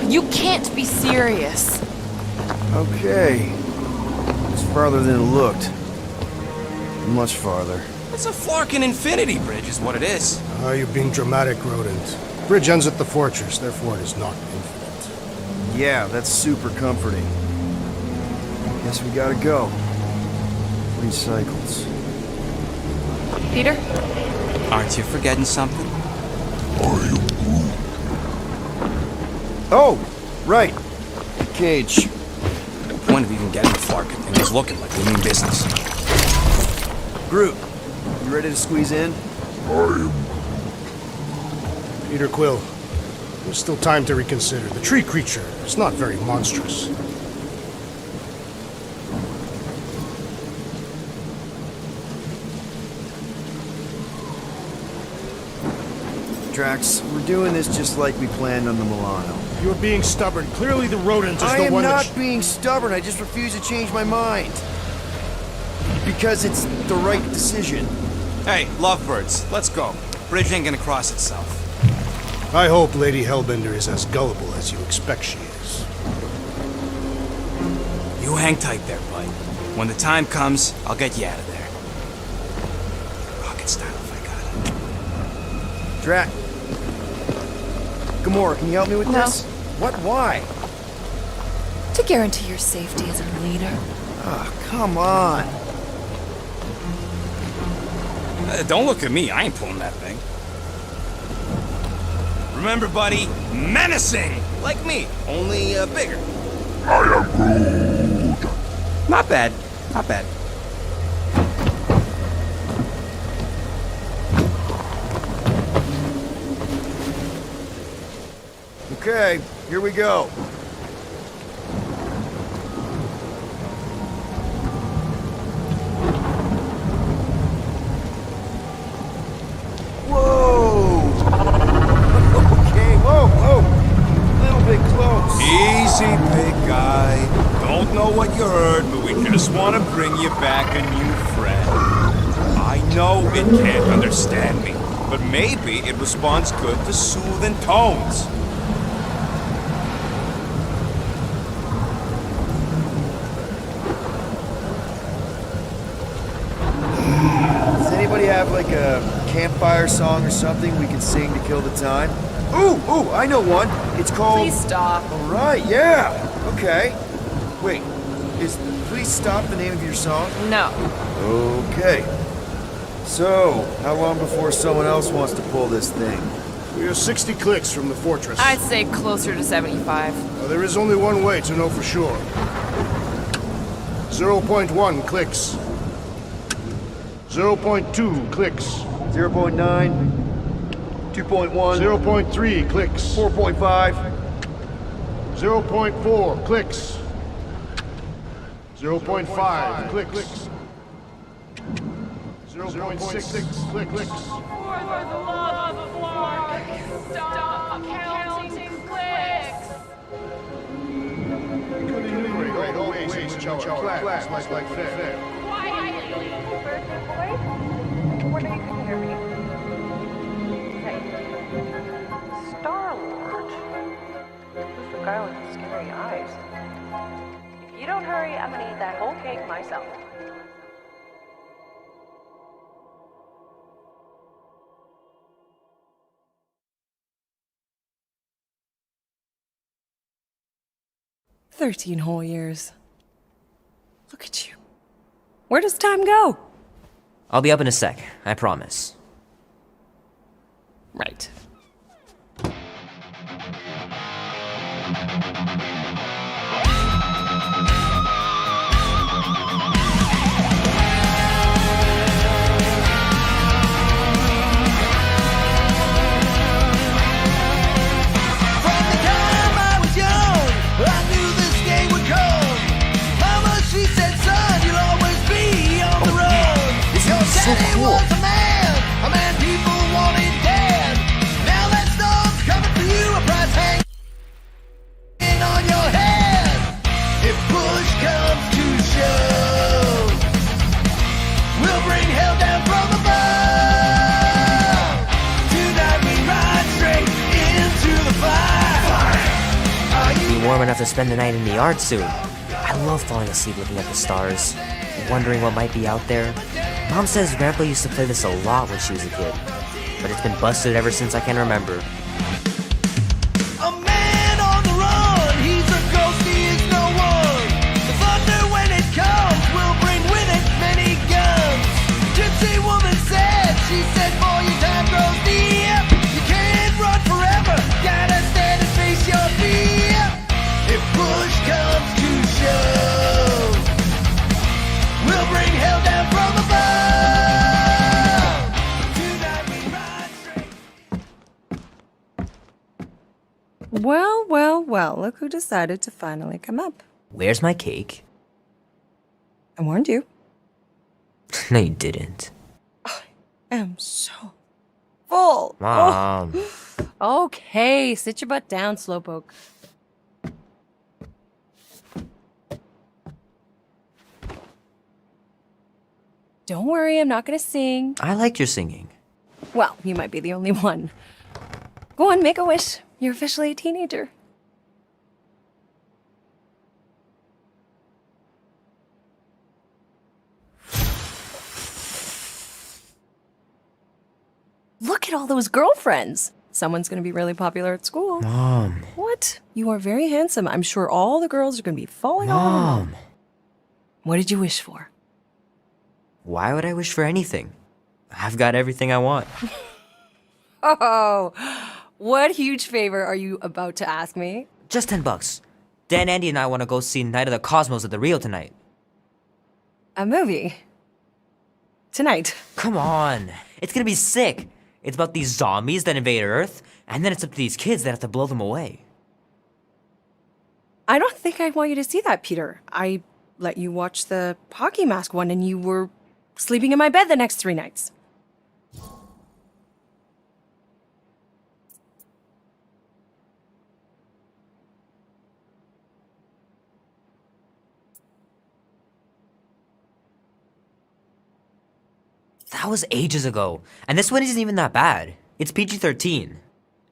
You can't be serious. Okay. It's farther than it looked. Much farther. It's a flarkin' infinity bridge is what it is. You're being dramatic, Rodent. Bridge ends at the fortress, therefore it is not infinite. Yeah, that's super comforting. Guess we gotta go. 3 cycles. Peter? Aren't you forgetting something? Oh, right. Cage. The point of even getting the flarkin' thing is looking like we mean business. Groot, you ready to squeeze in? Peter Quill, there's still time to reconsider. The tree creature is not very monstrous. Drax, we're doing this just like we planned on the Milano. You're being stubborn. Clearly the rodent is I the am one not that... being stubborn, I just refuse to change my mind. Because it's the right decision. Hey, lovebirds, let's go. Bridge ain't gonna cross itself. I hope Lady Hellbender is as gullible as you expect she is. You hang tight there, bud. When the time comes, I'll get you out of there. Rocket style if I got it. Drax. Gamora, can you help me with No. this? What? Why? To guarantee your safety as a leader. Ah, come on. Don't look at me, I ain't pulling that thing. Remember, buddy, menacing! Like me, only bigger. I am Groot. Not bad, not bad. Okay, here we go. Whoa! Okay, whoa, whoa! A little bit close. Easy, big guy. Don't know what you heard, but we just want to bring you back a new friend. I know it can't understand me, but maybe it responds good to soothing tones. Does anybody have like a campfire song or something we can sing to kill the time? Ooh, I know one. It's called... Please stop. All right, yeah. Okay. Wait, is Please Stop the name of your song? No. Okay. So, how long before someone else wants to pull this thing? We are 60 clicks from the fortress. I'd say closer to 75. There is only one way to know for sure. 0.1 clicks. 0.2 clicks. 0.9, 2.1, 0.3 clicks. 4.5, 0.4 clicks. 0.5 clicks. 0.6 clicks. For the love of Mark, stop counting clicks. We could enumerate all ways in which our class might like fair. Quietly. What do you consider me? Hey. Star-Lord. Who's the guy I'm gonna eat that whole cake myself. "13 whole years. Look at you. Where does time go?" I'll be up in a sec, I promise. Right. So cool. A man people wanted dead. Now that storm's coming for you, a price hanging on your head. If push comes to shove, we'll bring hell down from above. Tonight we ride straight into the fire. Be warm enough to spend the night in the yard soon. I love falling asleep looking at the stars, wondering what might be out there. Mom says Grandpa used to play this a lot when she was a kid, but it's been busted ever since I can remember. A man on the run, he's a ghost, he is no one. The thunder when it comes will bring with it many guns. Gypsy woman said, she said, boy, your time grows near. You can't run forever, gotta stand and face your fear. If push comes to shove, we'll bring hell down from above. Well, well, well, look who decided to finally come up. Where's my cake? I warned you. No, you didn't. I am so full. Mom. Oh. Okay, sit your butt down, Slowpoke. Don't worry, I'm not gonna sing. I liked your singing. Well, you might be the only one. Go on, make a wish. You're officially a teenager. Look at all those girlfriends. Someone's gonna be really popular at school. Mom. What? You are very handsome. I'm sure all the girls are gonna be falling on you. Mom. What did you wish for? Why would I wish for anything? I've got everything I want. Oh, what huge favor are you about to ask me? Just $10. Dan, Andy, and I want to go see Night of the Cosmos at the Rio tonight. A movie? Tonight? Come on. It's gonna be sick. It's about these zombies that invade Earth, and then it's up to these kids that have to blow them away. I don't think I want you to see that, Peter. I let you watch the hockey mask one and you were sleeping in my bed the next 3 nights. That was ages ago, and this one isn't even that bad. It's PG-13,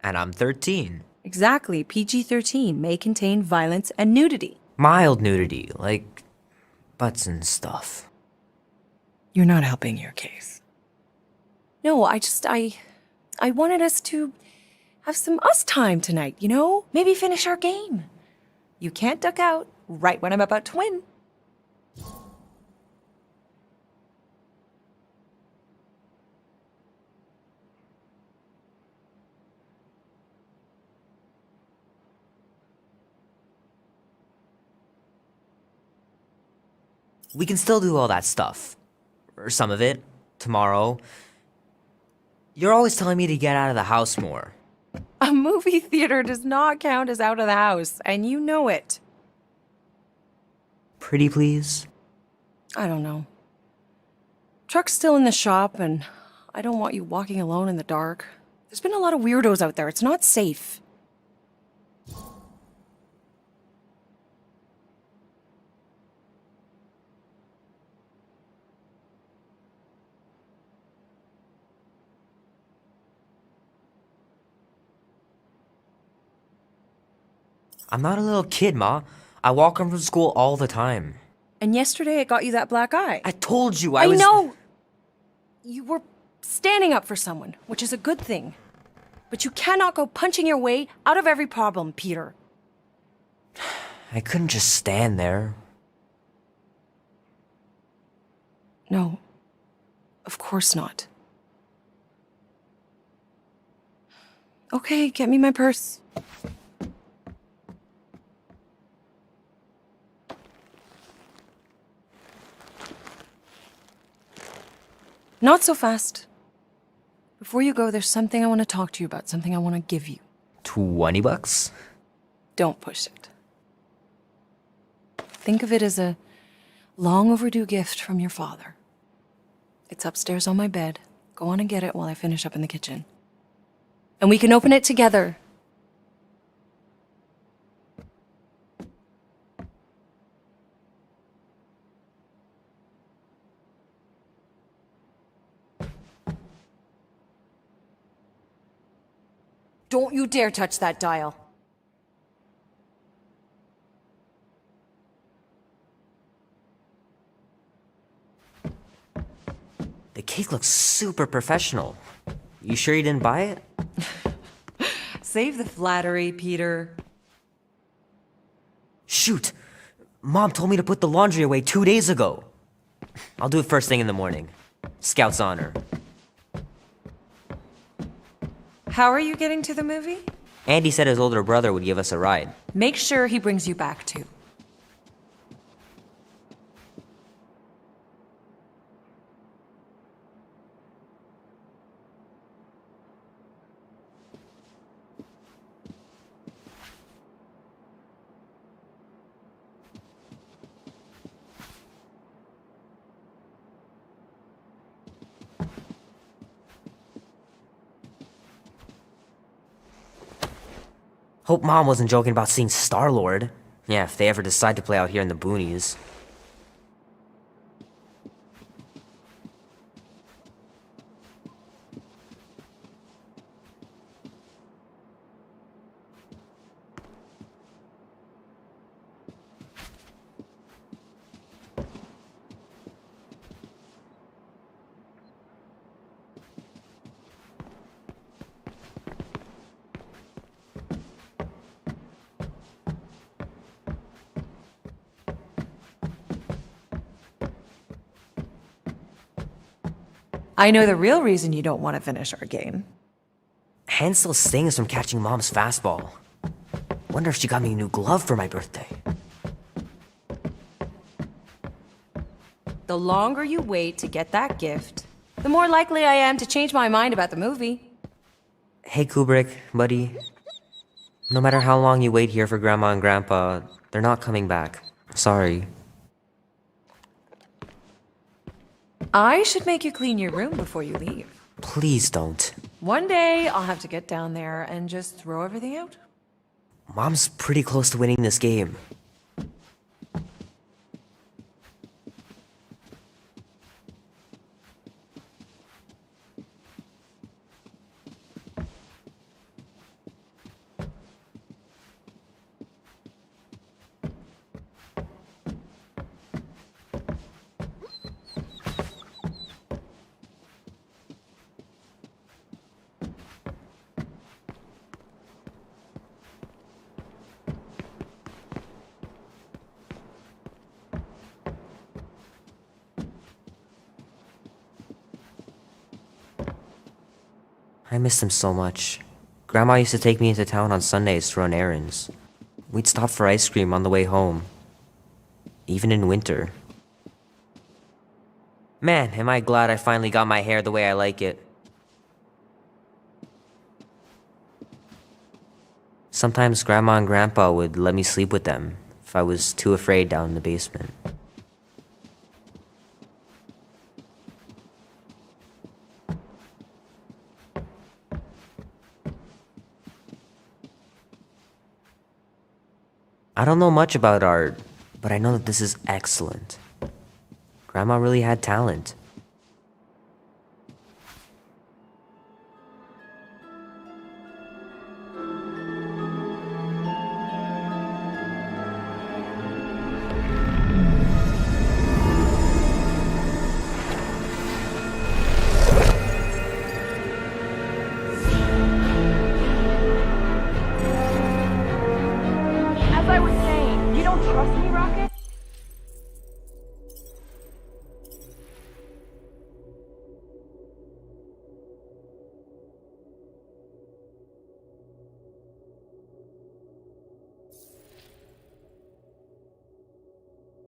and I'm 13. Exactly. PG-13 may contain violence and nudity. Mild nudity, like butts and stuff. You're not helping your case. No, I wanted us to have some us time tonight, you know? Maybe finish our game. You can't duck out right when I'm about to win. We can still do all that stuff. Or some of it. Tomorrow. You're always telling me to get out of the house more. A movie theater does not count as out of the house, and you know it. Pretty please? I don't know. Truck's still in the shop, and I don't want you walking alone in the dark. There's been a lot of weirdos out there. It's not safe. I'm not a little kid, Ma. I walk home from school all the time. And yesterday it got you that black eye. I told you I was... know! You were standing up for someone, which is a good thing. But you cannot go punching your way out of every problem, Peter. I couldn't just stand there. No. Of course not. Okay, get me my purse. Not so fast. Before you go, there's something I want to talk to you about, something I want to give you. $20? Don't push it. Think of it as a long overdue gift from your father. It's upstairs on my bed. Go on and get it while I finish up in the kitchen. And we can open it together. Don't you dare touch that dial. The cake looks super professional. You sure you didn't buy it? Save the flattery, Peter. Shoot! Mom told me to put the laundry away 2 days ago. I'll do it first thing in the morning. Scout's honor. How are you getting to the movie? Andy said his older brother would give us a ride. Make sure he brings you back too. Hope Mom wasn't joking about seeing Star-Lord. Yeah, if they ever decide to play out here in the boonies. I know the real reason you don't want to finish our game. Hand still stings from catching Mom's fastball. Wonder if she got me a new glove for my birthday. The longer you wait to get that gift, the more likely I am to change my mind about the movie. Hey Kubrick, buddy. No matter how long you wait here for Grandma and Grandpa, they're not coming back. Sorry. I should make you clean your room before you leave. Please don't. One day, I'll have to get down there and just throw everything out. Mom's pretty close to winning this game. I miss him so much. Grandma used to take me into town on Sundays to run errands. We'd stop for ice cream on the way home. Even in winter. Man, am I glad I finally got my hair the way I like it. Sometimes Grandma and Grandpa would let me sleep with them if I was too afraid down in the basement. I don't know much about art, but I know that this is excellent. Grandma really had talent.